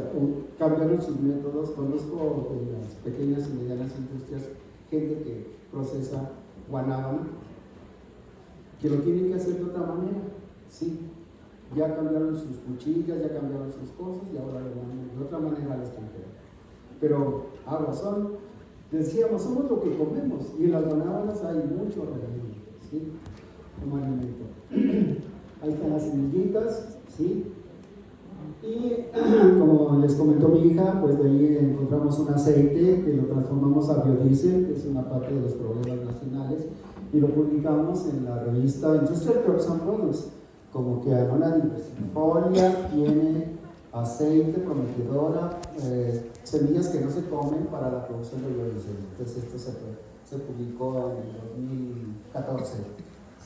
cambiaron sus métodos. Conozco en las pequeñas y medianas industrias gente que procesa guanábana, que lo tienen que hacer de otra manera. Sí, ya cambiaron sus cuchillas, ya cambiaron sus cosas y ahora lo van de otra manera al extranjero. Pero agua son, decíamos, somos lo que comemos, y en las guanábanas hay mucho remedio, ¿sí? Como alimento. Ahí están las semillitas, ¿sí? Y como les comentó mi hija, pues de ahí encontramos un aceite que lo transformamos a biodiesel, que es una parte de los problemas nacionales, y lo publicamos en la revista Industrial Crops and Products, como que anona diversifolia tiene aceite, prometedora, semillas que no se comen para la producción de biodiesel. Entonces esto se publicó en el 2014.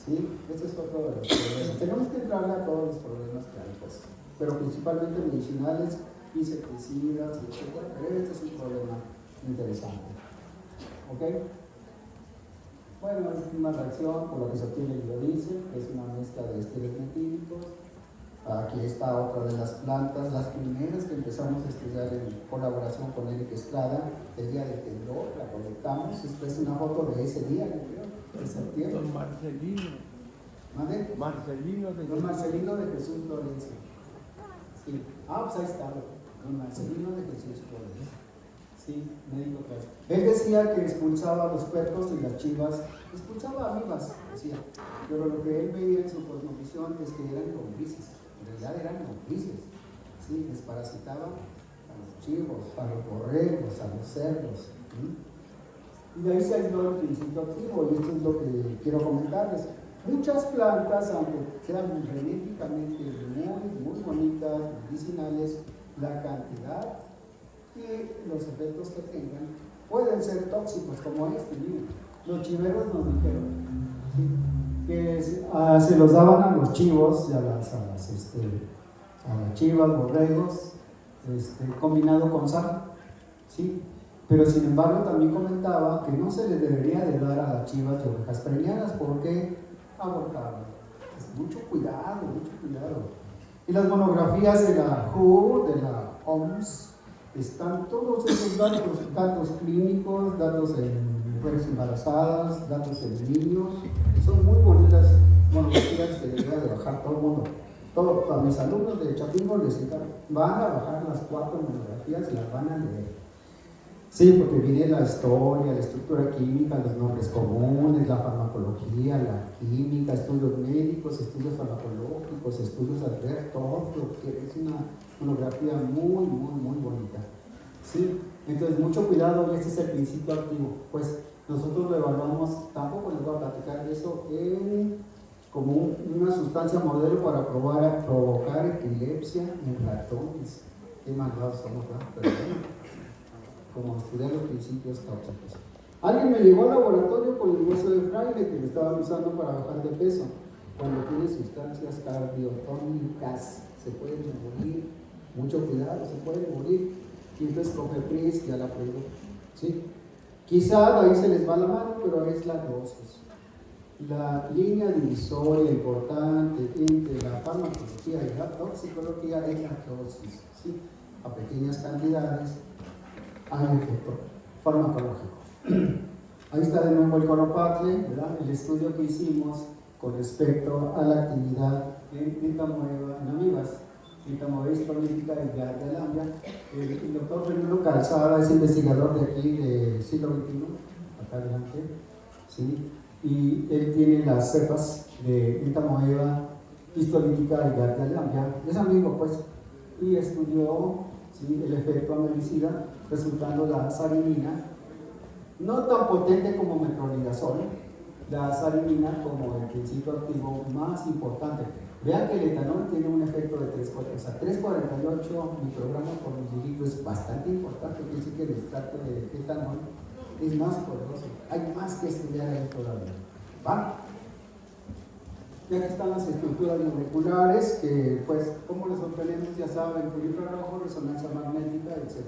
¿Sí? Este es otro de los problemas. Tenemos que entrarle a todos los problemas que hay, pues, pero principalmente medicinales, insecticidas, etc. Pero este es un problema interesante. ¿Ok? Bueno, es una reacción por la que se obtiene el biodiesel, que es una mezcla de esteros metílicos, Aquí está otra de las plantas, las primeras que empezamos a estudiar en colaboración con Eric Estrada, el día del temblor, la colectamos. Esta es una foto de ese día, de septiembre. Don Marcelino. ¿Mande? Marcelino de Don Marcelino de Jesús Florencia. Sí. Pues ahí está, don Marcelino de Jesús Florencia. Sí, médico clásico. Él decía que expulsaba a los perros y las chivas, expulsaba a vivas, decía. Pero lo que él veía en su cosmovisión es que eran lombrices. En realidad eran lombrices, ¿sí? Desparasitaban a los chivos, a los borregos, a los cerdos, ¿sí? Y de ahí se aisló el principio activo, y esto es lo que quiero comentarles. Muchas plantas, aunque sean genéticamente muy bonitas, medicinales, la cantidad y los efectos que tengan pueden ser tóxicos, como este. Miren, los chiveros nos dijeron, ¿sí? Que se los daban a los chivos y a las chivas, borregos, combinado con sal, ¿sí? Pero sin embargo también comentaba que no se les debería de dar a las chivas y ovejas preñadas porque abortaban. Mucho cuidado, mucho cuidado. Y las monografías de la WHO, de la OMS, están todos esos datos clínicos, datos en mujeres embarazadas, datos en niños. Son muy bonitas monografías que debería de bajar todo el mundo. A mis alumnos de Chapingo les encargo, van a bajar las 4 monografías y las van a leer. Sí, porque viene la historia, la estructura química, los nombres comunes, la farmacología, la química, estudios médicos, estudios farmacológicos, estudios adversos, todo lo que es una monografía muy bonita. Sí, entonces mucho cuidado, y este es el principio activo. Pues nosotros lo evaluamos, tampoco les voy a platicar de eso, como una sustancia modelo para provocar epilepsia en ratones. Qué malvados somos, ¿verdad? Pero bueno, como estudiar los principios tóxicos. Alguien me llegó al laboratorio con el hueso de fraile que me estaban usando para bajar de peso. Cuando tiene sustancias cardiotónicas, se pueden morir. Mucho cuidado, se pueden morir. Y entonces Cofepris ya la prohibió, ¿sí? Quizá ahí se les va la mano, pero es la dosis. La línea divisoria importante entre la farmacología y la toxicología es la dosis, ¿sí? A pequeñas cantidades hay efecto farmacológico. Ahí está de nuevo el coropatle, ¿verdad? El estudio que hicimos con respecto a la actividad en entamoeba en amibas. Entamoeba prolífica y Giardia lambda. El doctor Fernando Calzada es investigador de aquí del siglo XXI, acá adelante, ¿sí? Y él tiene las cepas de entamoeba histolítica y Giardia lambda. Es amigo, pues, y estudió, ¿sí?, el efecto amelicida, resultando la azarinina, no tan potente como metronidazol, la azarinina como el principio activo más importante. Vean que el etanol tiene un efecto de 348 microgramos por mililitro, es bastante importante, quiere decir que el extracto de etanol es más poderoso. Hay más que estudiar ahí todavía. ¿Va? Y aquí están las estructuras moleculares que, pues, como les obtenemos, ya saben, por infrarrojo, resonancia magnética, etc.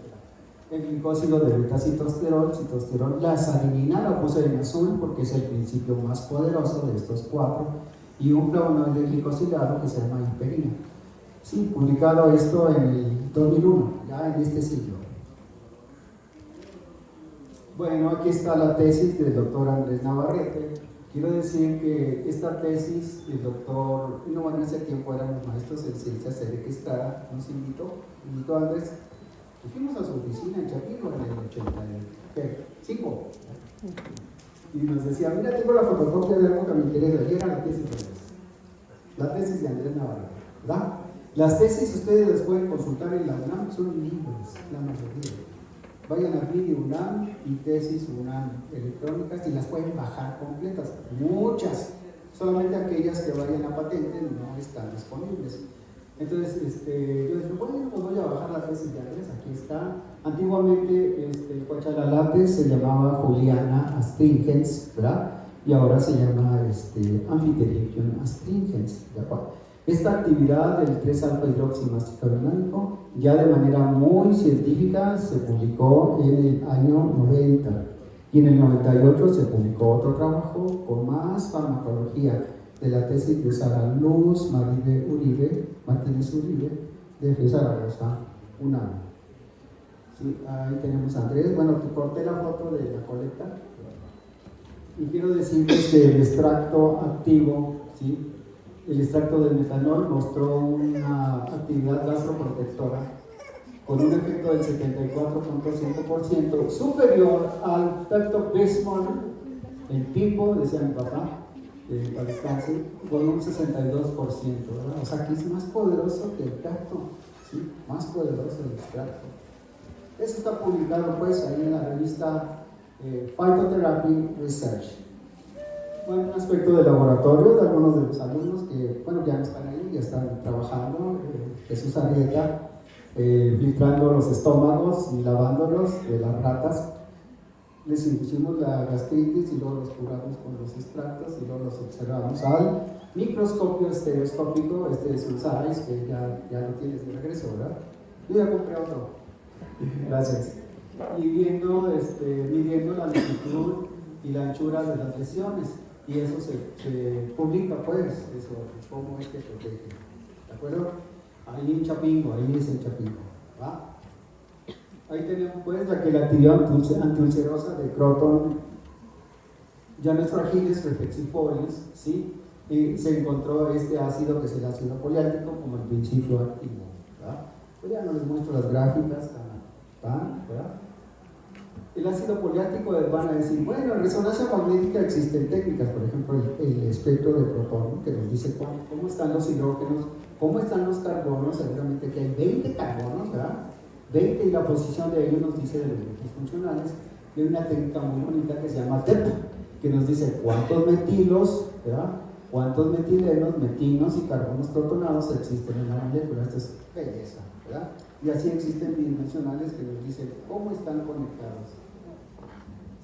El glicósido de beta-citosterol, la azarinina la puse en azul porque es el principio más poderoso de estos 4, y un flavonoide glicosilado que se llama hiperina. Sí, publicado esto en el 2001, ya en este siglo. Bueno, aquí está la tesis del doctor Andrés Navarrete. Quiero decir que esta tesis, el doctor, no, en ese tiempo éramos maestros en ciencias, Eric Estrada nos invitó a Andrés. Fuimos a su oficina en Chapingo en el 85 y nos decía, mira, tengo la fotocopia de algo que me interesa, y era la tesis de Andrés. La tesis de Andrés Navarrete, ¿verdad? Las tesis ustedes las pueden consultar en la UNAM, son libros, la mayoría. Vayan a Video UNAM y tesis UNAM electrónicas y las pueden bajar completas, muchas, solamente aquellas que vayan a patente no están disponibles. Entonces, yo dije, bueno, pues voy a bajar la tesis de Andrés, aquí está. Antiguamente, Coachalalape se llamaba Juliana astringens, ¿verdad? Y ahora se llama Amphiterigium astringens, ¿de acuerdo? Esta actividad del 3-alfa-hidroximasticalonámico ya de manera muy científica se publicó en el año 90 y en el 98 se publicó otro trabajo con más farmacología. de la tesis de Sara Luz Martínez Uribe, de FES Zaragoza, UNAM. Sí, ahí tenemos a Andrés. Bueno, te corté la foto de la colecta. Y quiero decirles que el extracto activo, ¿sí? El extracto de metanol mostró una actividad gastroprotectora con un efecto del 74.5% superior al Pepto-Bismol, el tipo, decía mi papá, para descanse, con un 62%, ¿verdad? O sea, que es más poderoso que el Pepto, ¿sí? Más poderoso el extracto. Eso está publicado pues ahí en la revista Phytotherapy Research. Bueno, un aspecto de laboratorio de algunos de los alumnos que, bueno, ya no están ahí, ya están trabajando. Jesús Arrieta, filtrando los estómagos y lavándolos de las ratas. Les impusimos la gastritis y luego los curamos con los extractos y luego los observamos al microscopio estereoscópico. Este es un SAIS que ya lo tienes de regreso, ¿verdad? Yo ya compré otro. Gracias. Y midiendo la longitud y la anchura de las lesiones. Y eso se publica, pues, eso, cómo es que protege. ¿De acuerdo? Ahí en Chapingo, ahí es en Chapingo. ¿Va? Ahí tenemos, pues, la quelatividad antiulcerosa de Croton. Ya no es fragiles, reflexifolis, ¿sí? Y se encontró este ácido que es el ácido poliáltico como el principio activo. ¿Va? Pues ya no les muestro las gráficas, ¿verdad? El ácido poliáltico van a decir, bueno, en resonancia magnética existen técnicas, por ejemplo, el espectro de protón, que nos dice cómo están los hidrógenos, cómo están los carbonos, seguramente que hay 20 carbonos, ¿verdad? 20 y la posición de ellos nos dice de los grupos funcionales. Y hay una técnica muy bonita que se llama TEP, que nos dice cuántos metilos, ¿verdad? Cuántos metilenos, metinos y carbonos protonados existen en la molécula. Esto es belleza, ¿verdad? Y así existen bidimensionales que nos dicen cómo están conectados.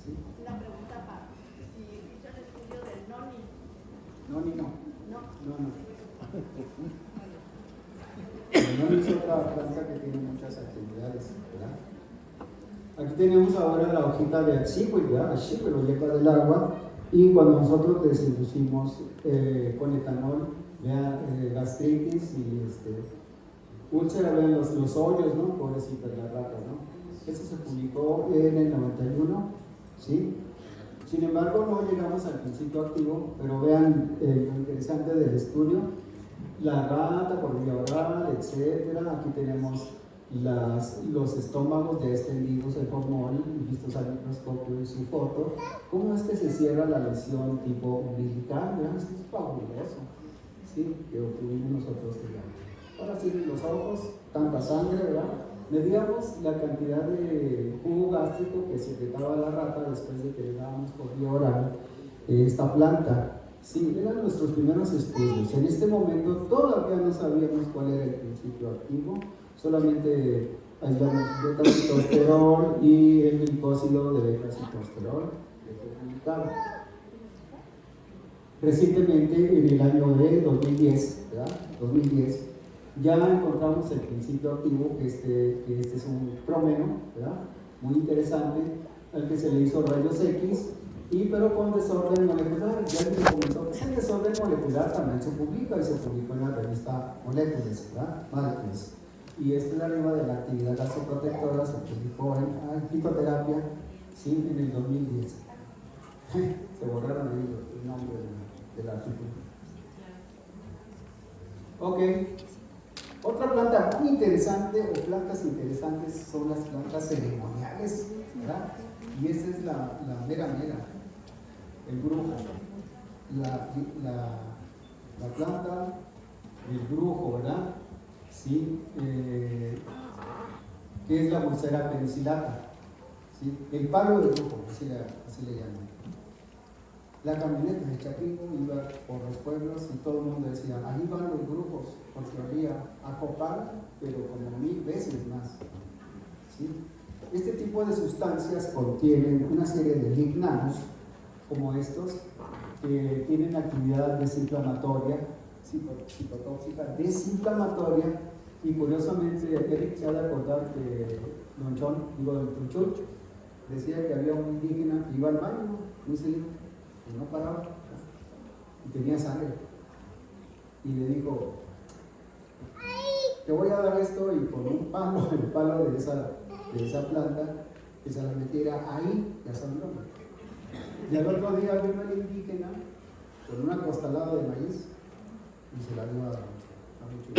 ¿Sí? Una pregunta para si hizo el estudio del noni. Noni no. No. El noni es otra planta que tiene muchas actividades, ¿verdad? Aquí tenemos ahora la hojita de Axipui, ¿verdad? Axipui lo lleva del agua y cuando nosotros desinducimos con etanol, vean, gastritis y úlcera, vean los hoyos, ¿no? Pobrecitas las ratas, ¿no? Eso se publicó en el 91, ¿sí? Sin embargo, no llegamos al principio activo, pero vean lo interesante del estudio, la rata por vía oral, etcétera. Aquí tenemos los estómagos ya extendidos en formol, vistos al microscopio y su foto. ¿Cómo es que se cierra la lesión tipo umbilical? Vean, esto es fabuloso, ¿sí? Que obtuvimos nosotros, digamos. Ahora sí, los ojos, tanta sangre, ¿verdad? Medíamos la cantidad de jugo gástrico que secretaba la rata después de que le dábamos por vía oral esta planta. Sí, eran nuestros primeros estudios. En este momento todavía no sabíamos cuál era el principio activo, solamente aislamos beta-citosterol y el glicósido de beta-citosterol que fue publicado. Recientemente, en el año de 2010, ¿verdad? 2010, ya encontramos el principio activo, que este es un prómeno, ¿verdad? Muy interesante, al que se le hizo rayos X, pero con desorden molecular. Ya les comentó que ese desorden molecular también se publica, y se publicó en la revista Molecules, ¿verdad? Molecules. Y de arriba de la actividad gastroprotectora se publicó en Fitoterapia, ¿sí? En el 2010. Se borraron ahí el nombre del artículo. Ok. Otra planta muy interesante, o plantas interesantes, son las plantas ceremoniales, ¿verdad? Y esa es la mera, el brujo. La planta del brujo, ¿verdad? Sí, que es la Bursera penicillata, ¿sí? El palo del brujo, así le llaman. La camioneta de Chapingo iba por los pueblos y todo el mundo decía, ahí van los brujos, porque había acopal, pero como 1000 veces más. ¿Sí? Este tipo de sustancias contienen una serie de lignanos, como estos, que tienen actividad desinflamatoria, citotóxica, desinflamatoria, y curiosamente, Eric se ha de acordar que Don Chon, del Tunchul, decía que había un indígena que iba al baño, muy seguido, y no paraba. y tenía sangre. Y le dijo, te voy a dar esto, y con un palo, el palo de esa planta, que se la metiera ahí, ya sangró. Y al otro día vino el indígena con una costalada de maíz y se la dio a muchos.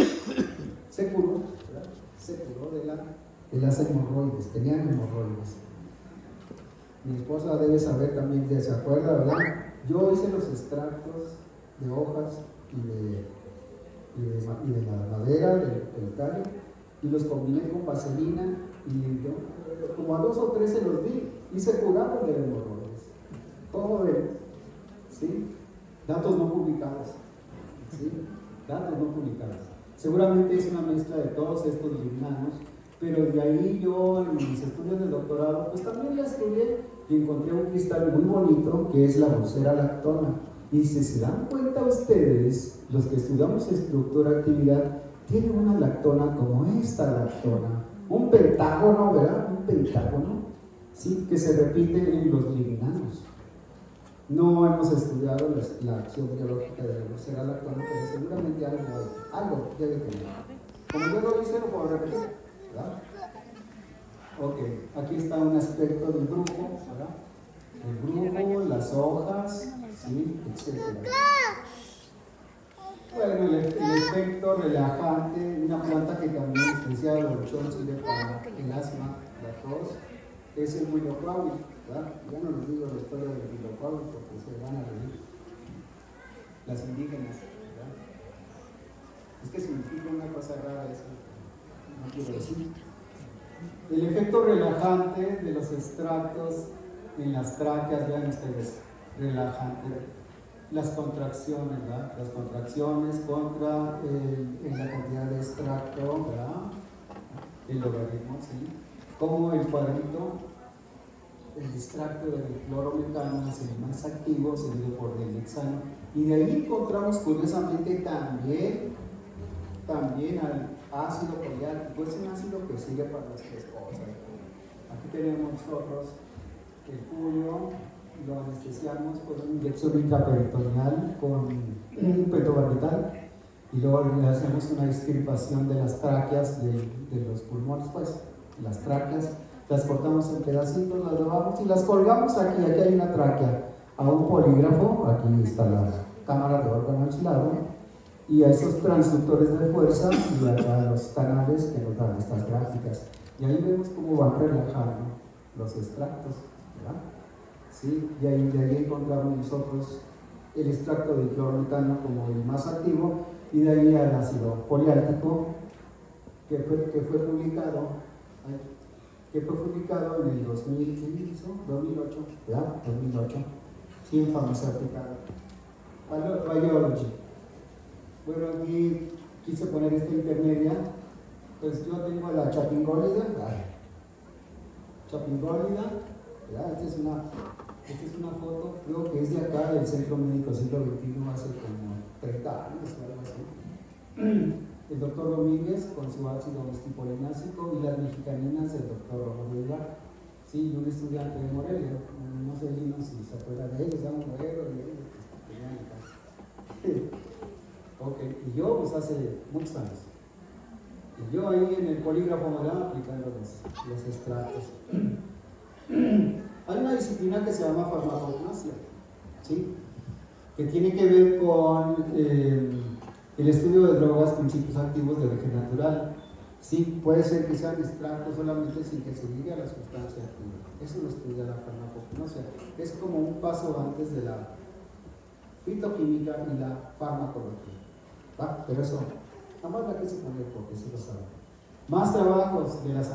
Se curó, ¿verdad? Se curó de las hemorroides, tenían hemorroides. Mi esposa debe saber también, ¿se acuerda, verdad? Yo hice los extractos de hojas y de la madera, del tallo, y los combiné con vaselina, y yo, como a 2 o 3 se los di, y se curaron de hemorroides. Todo de, ¿sí? Datos no publicados, ¿sí? Datos no publicados. Seguramente es una mezcla de todos estos lignanos, pero de ahí yo en mis estudios de doctorado, pues también la estudié y encontré un cristal muy bonito que es la Bursera lactona. Y si se dan cuenta ustedes, los que estudiamos estructura actividad, tiene una lactona como esta lactona, un pentágono, ¿verdad? Un pentágono, ¿sí? Que se repite en los lignanos. No hemos estudiado la acción biológica de la Bursera lactona, pero seguramente algo debe tener. Como yo lo hice, lo puedo repetir, ¿verdad? Ok, aquí está un aspecto del brujo, ¿verdad? El brujo, las hojas, ¿sí? Etcétera. Bueno, el efecto relajante, una planta que también especial bolchón sirve para el asma, la tos, es el Willow, ¿verdad? Ya no les digo la historia del Willow porque se van a reír. Las indígenas, ¿verdad? Es que significa una cosa rara eso, no quiero decir. El efecto relajante de los extractos en las tráqueas, vean ustedes, relajante. Las contracciones, ¿verdad? Las contracciones contra la cantidad de extracto, ¿verdad? El logaritmo, ¿sí? Como el cuadrito, el extracto del clorometano es el más activo, seguido por el hexano. Y de ahí encontramos curiosamente también al ácido poliático, es un ácido que sirve para las 3 cosas. Aquí tenemos nosotros el puño, lo anestesiamos por una inyección intraperitoneal con un pentobarbital y luego le hacemos una extirpación de las tráqueas de los pulmones, pues, las tráqueas, las cortamos en pedacitos, las lavamos y las colgamos aquí hay una tráquea, a un polígrafo, aquí está la cámara de órgano aislado, y a esos transductores de fuerza y a los canales que nos dan estas gráficas. Y ahí vemos cómo van relajando los extractos, ¿verdad? ¿Sí? Y ahí, de ahí encontramos nosotros el extracto de clorometano como el más activo, y de ahí al ácido poliático que fue publicado en el 2008, ¿verdad? 2008, sí, en farmacéutica, Biology. Bueno, aquí quise poner esta intermedia, pues yo tengo la chapingólida, ¿verdad? Esta es una foto, creo que es de acá, del Centro Médico Siglo XXI, hace como 30 años o algo así. El doctor Domínguez con su ácido mestipolinásico y las mexicaninas del doctor Romo Ibar. Sí, un estudiante de Morelia, no sé si se acuerdan de ellos, estaban Morelos y ellos que tenían acá. Ok, y yo pues hace muchos años. Y yo ahí en el polígrafo moral aplicando los extractos. Hay una disciplina que se llama farmacognosia, ¿sí? Que tiene que ver con el estudio de drogas, principios activos de origen natural. Sí, puede ser que sean extractos solamente sin que se llegue a la sustancia activa. Eso lo estudia la farmacognosia. Es como un paso antes de la fitoquímica y la farmacología. ¿Va? Pero eso, nada más la quise poner porque sí lo saben. Más trabajos de las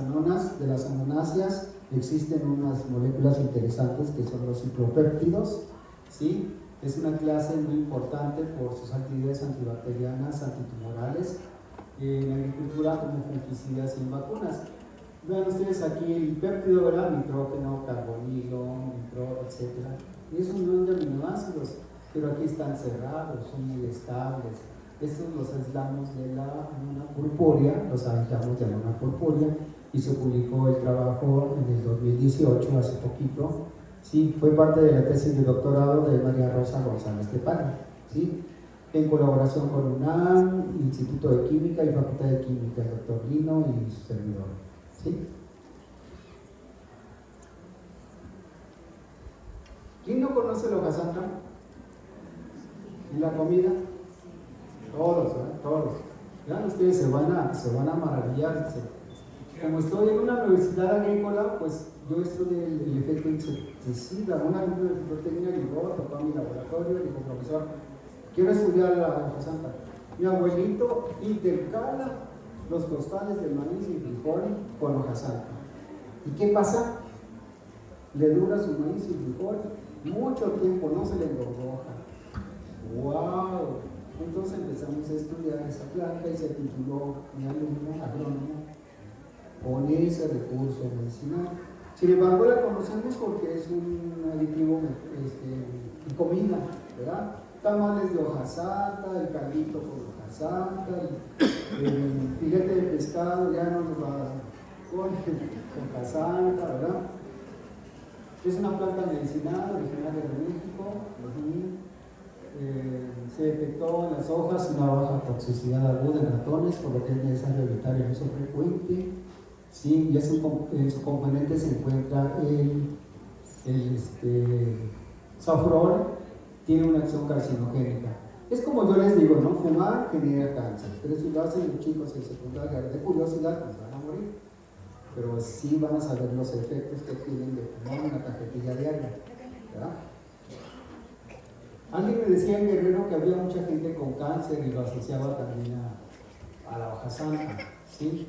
anonáceas. Existen unas moléculas interesantes que son los ciclopéptidos, ¿sí? Es una clase muy importante por sus actividades antibacterianas, antitumorales, en agricultura como fungicidas y en vacunas. Vean ustedes aquí el péptido, ¿verdad? Nitrógeno, carbonilo, etc. Y esos no son aminoácidos, pero aquí están cerrados, son muy estables. Estos los aislamos de la luna purpúrea, los aislamos de la luna purpúrea, y se publicó el trabajo en el 2018, hace poquito. Sí, fue parte de la tesis de doctorado de María Rosa González de Pana. ¿sí? En colaboración con UNAM, Instituto de Química y Facultad de Química, el doctor Lino y su servidor, ¿sí? ¿Quién no conoce el hoja santa? ¿Y la comida? Todos, ¿verdad? Todos. Vean, ustedes se van a maravillar. Como estoy en una universidad agrícola, pues yo estudié el efecto insecticida. Un alumno de fitotécnica llegó, tocó a mi laboratorio y dijo, profesor, quiero estudiar la hoja santa. Mi abuelito intercala los costales de maíz y frijol con hoja santa. ¿Y qué pasa? Le dura su maíz y frijol mucho tiempo, no se le engordoja. ¡Wow! Entonces empezamos a estudiar esa planta y se tituló mi alumno agrónomo con ese recurso medicinal. Sin embargo, la conocemos porque es un aditivo en comida, ¿verdad? Tamales de hoja santa, el caldito con hoja santa, el filete de pescado ya no nos va con hoja santa, ¿verdad? Es una planta medicinal originaria de México. Se detectó en las hojas una baja toxicidad aguda en ratones, por lo que es necesario evitar el uso frecuente. Sí, y en su componente se encuentra el safrol, tiene una acción carcinogénica. Es como yo les digo, ¿no? Fumar genera cáncer, pero si lo hacen los chicos en secundaria de curiosidad, pues van a morir. Pero sí van a saber los efectos que tienen de fumar una cajetilla diaria, ¿verdad? Alguien me decía en Guerrero que había mucha gente con cáncer y lo asociaba también a la hoja santa, ¿sí?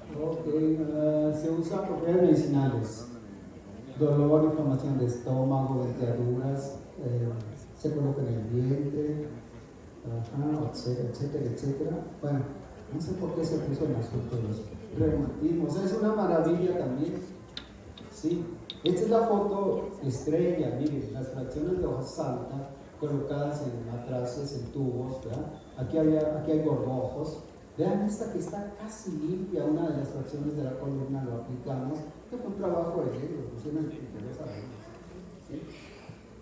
Se usa propiedades medicinales, dolor, inflamación de estómago, venteaduras, se coloca en el vientre, etcétera, etcétera. Bueno, no sé por qué se puso en asunto de los reumatismos, es una maravilla también, ¿sí? Esta es la foto estrella, miren, las fracciones de hoja santa colocadas en matraces, en tubos, ¿verdad? Aquí hay gorgojos. Vean esta que está casi limpia, una de las fracciones de la columna lo aplicamos, que fue un trabajo de ellos, lo pusieron en 32 años, ¿sí?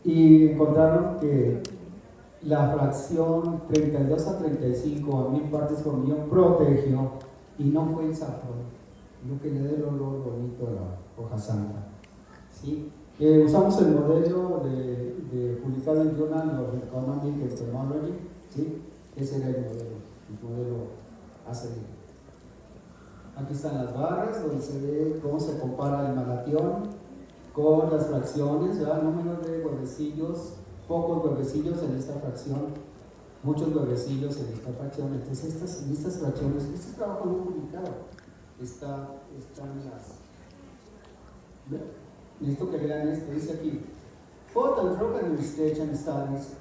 Y encontraron que la fracción 32 a 35 a 1000 partes por millón protegió y no fue el safrón, lo que le da el olor bonito a la hoja santa. ¿Sí? Usamos el modelo de publicado en Journal of Economic Entomology, ¿sí? Ese era el modelo a seguir. Aquí están las barras donde se ve cómo se compara el malatión con las fracciones, ¿verdad? Número de huevecillos, pocos huevecillos en esta fracción, muchos huevecillos en esta fracción. Entonces estas fracciones, este trabajo no publicado, están las... Necesito que vean esto, dice aquí, Food and Drug Administration Studies,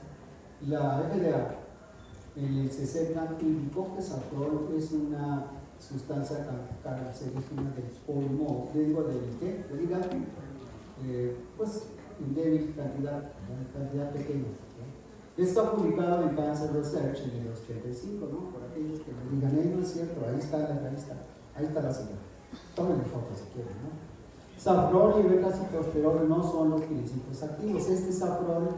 la FDA, el CCEPNA indicó que safrol es una sustancia cancerígena del pulmón, del hígado, pues en débil cantidad pequeña. Está publicado en Cancer Research en el 85, ¿no? Por aquellos que me digan, no es cierto, ahí está la señal. Tómenle fotos si quieren, ¿no? Safrol y beta-citosterol no son los principios activos. Este safrol,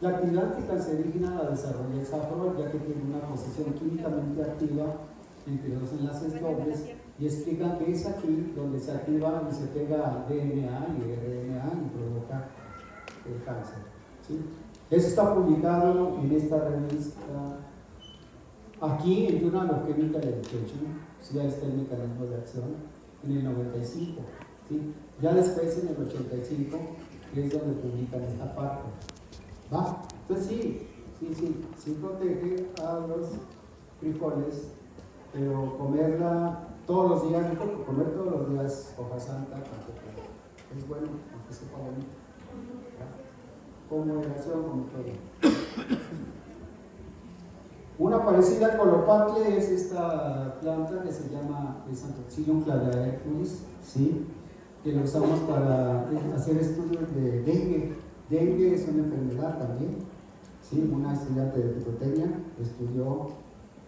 la actividad anticancerígena la desarrolla el safrol, ya que tiene una posición químicamente activa entre dos enlaces dobles, y explican que es aquí donde se activa y se pega al DNA y RNA y provoca el cáncer, ¿sí? Eso está publicado en esta revista, aquí en Journal of Chemical Education, ya está el mecanismo de acción, en el 95, ¿sí? Ya después en el 85 es donde publican esta parte, ¿va? Entonces sí protege a los frijoles, pero comerla todos los días, comer todos los días hoja santa tampoco es bueno, aunque sepa bonito, con moderación, como todo. Una parecida al colopatle es esta planta que se llama Xanthoxylum claviaequus, ¿sí? Que lo usamos para hacer estudios de dengue. Dengue es una enfermedad también, ¿sí? Una estudiante de fitotecnia estudió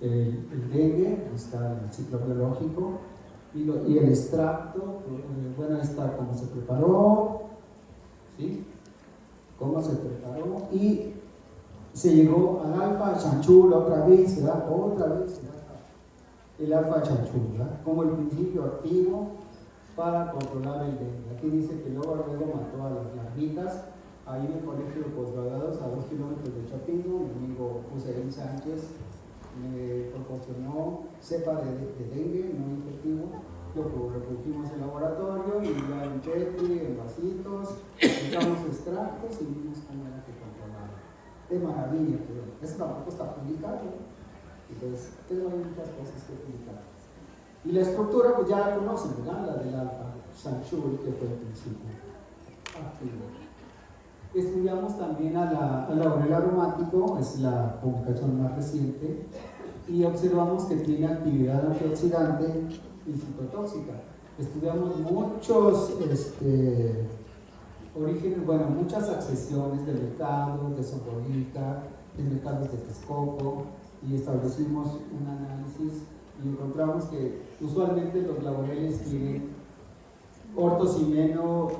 el dengue, está en el ciclo biológico, y el extracto, bueno, está cómo se preparó, ¿sí? Cómo se preparó, y Se llegó al alfa chanchul otra vez, ¿verdad? Otra vez, ¿verdad? El alfa chanchul, ¿verdad? Como el principio activo para controlar el dengue. Aquí dice que luego mató a las larvitas ahí en el colegio de posgraduados a 2 kilómetros de Chapingo. Mi amigo Hussein Sánchez me proporcionó cepa de dengue no infectivo. Lo reproducimos en laboratorio y ya en petri, en vasitos, sacamos extractos y vimos cómo era que controlaba. De maravilla, pero eso tampoco está publicado. Entonces, tengo muchas cosas que publicar. Y la estructura, pues ya la conocen, ¿verdad? La del alfa chanchul, que fue el principio activo. Estudiamos también a laurel aromático, es la publicación más reciente, y observamos que tiene actividad antioxidante y citotóxica. Estudiamos muchos orígenes, bueno, muchas accesiones de mercados, de Sombolica, de mercados de Texcoco, y establecimos un análisis y encontramos que usualmente los laureles tienen ortocimeno,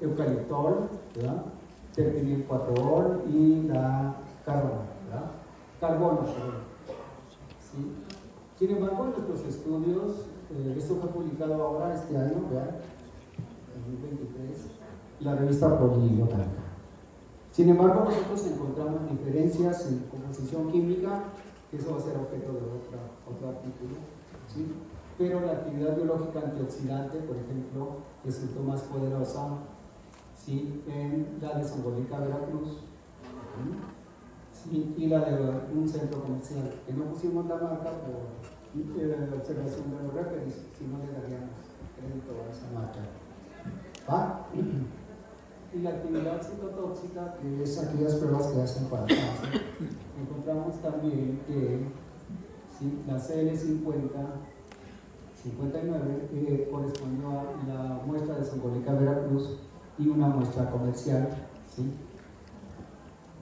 eucaliptol, ¿verdad? Terpinil 4-ol y la carbono, ¿verdad? Carbono, perdón. ¿Sí? Sin embargo, en nuestros estudios, esto fue publicado ahora este año, ¿verdad? 2023, la revista Polibotánica. Sin embargo, nosotros encontramos diferencias en composición química, que eso va a ser objeto de otro artículo, ¿sí? Pero la actividad biológica antioxidante, por ejemplo, resultó más poderosa, ¿sí? En la de Sombolica, Veracruz, ¿sí? Y la de un centro comercial, que no pusimos la marca por observación de los referees, si no le daríamos crédito a esa marca. ¿Va? Y la actividad citotóxica, que es aquellas pruebas que hacen para cáncer, encontramos también que ¿sí? La CL59 correspondió a la muestra de Sombolica, Veracruz, y una muestra comercial, ¿sí?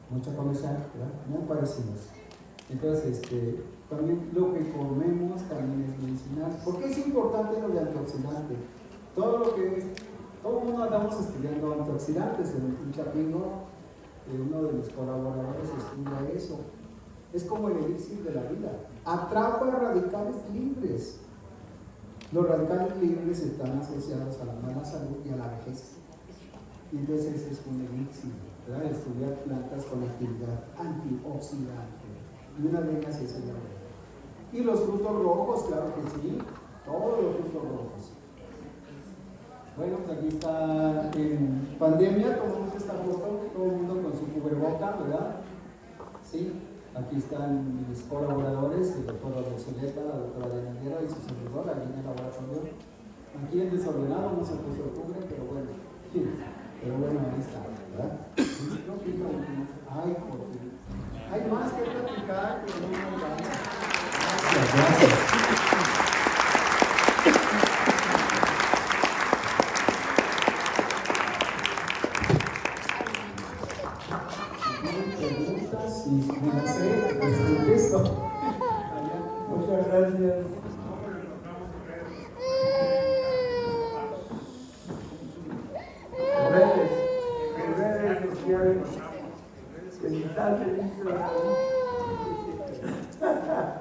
Muestra comercial, ¿verdad? Muy parecidas. Entonces, también lo que comemos también es medicinal. ¿Por qué es importante lo de antioxidante? Todo el mundo andamos estudiando antioxidantes. En Chapingo, uno de mis colaboradores estudia eso. Es como el elixir de la vida. Atrapa radicales libres. Los radicales libres están asociados a la mala salud y a la vejez. Y entonces ese es un elixir, ¿verdad? Estudiar plantas con actividad antioxidante. Y una de ellas es el laurel. Y los frutos rojos, claro que sí, todos los frutos rojos. Bueno, pues aquí está en pandemia, tomamos esta foto, todo el mundo con su cubreboca, ¿verdad? Sí, aquí están mis colaboradores, el doctor Roseleta, la doctora Diana y su servidor, la línea de laboratorio. Aquí en desordenado no se puso el cubre, pero bueno, sí, ahí está, ¿verdad? Ay, por fin. Hay más que platicar, pero no nos vamos. Gracias. Preguntas y me las sé, pues listo. Muchas gracias. Redes sociales, que está feliz.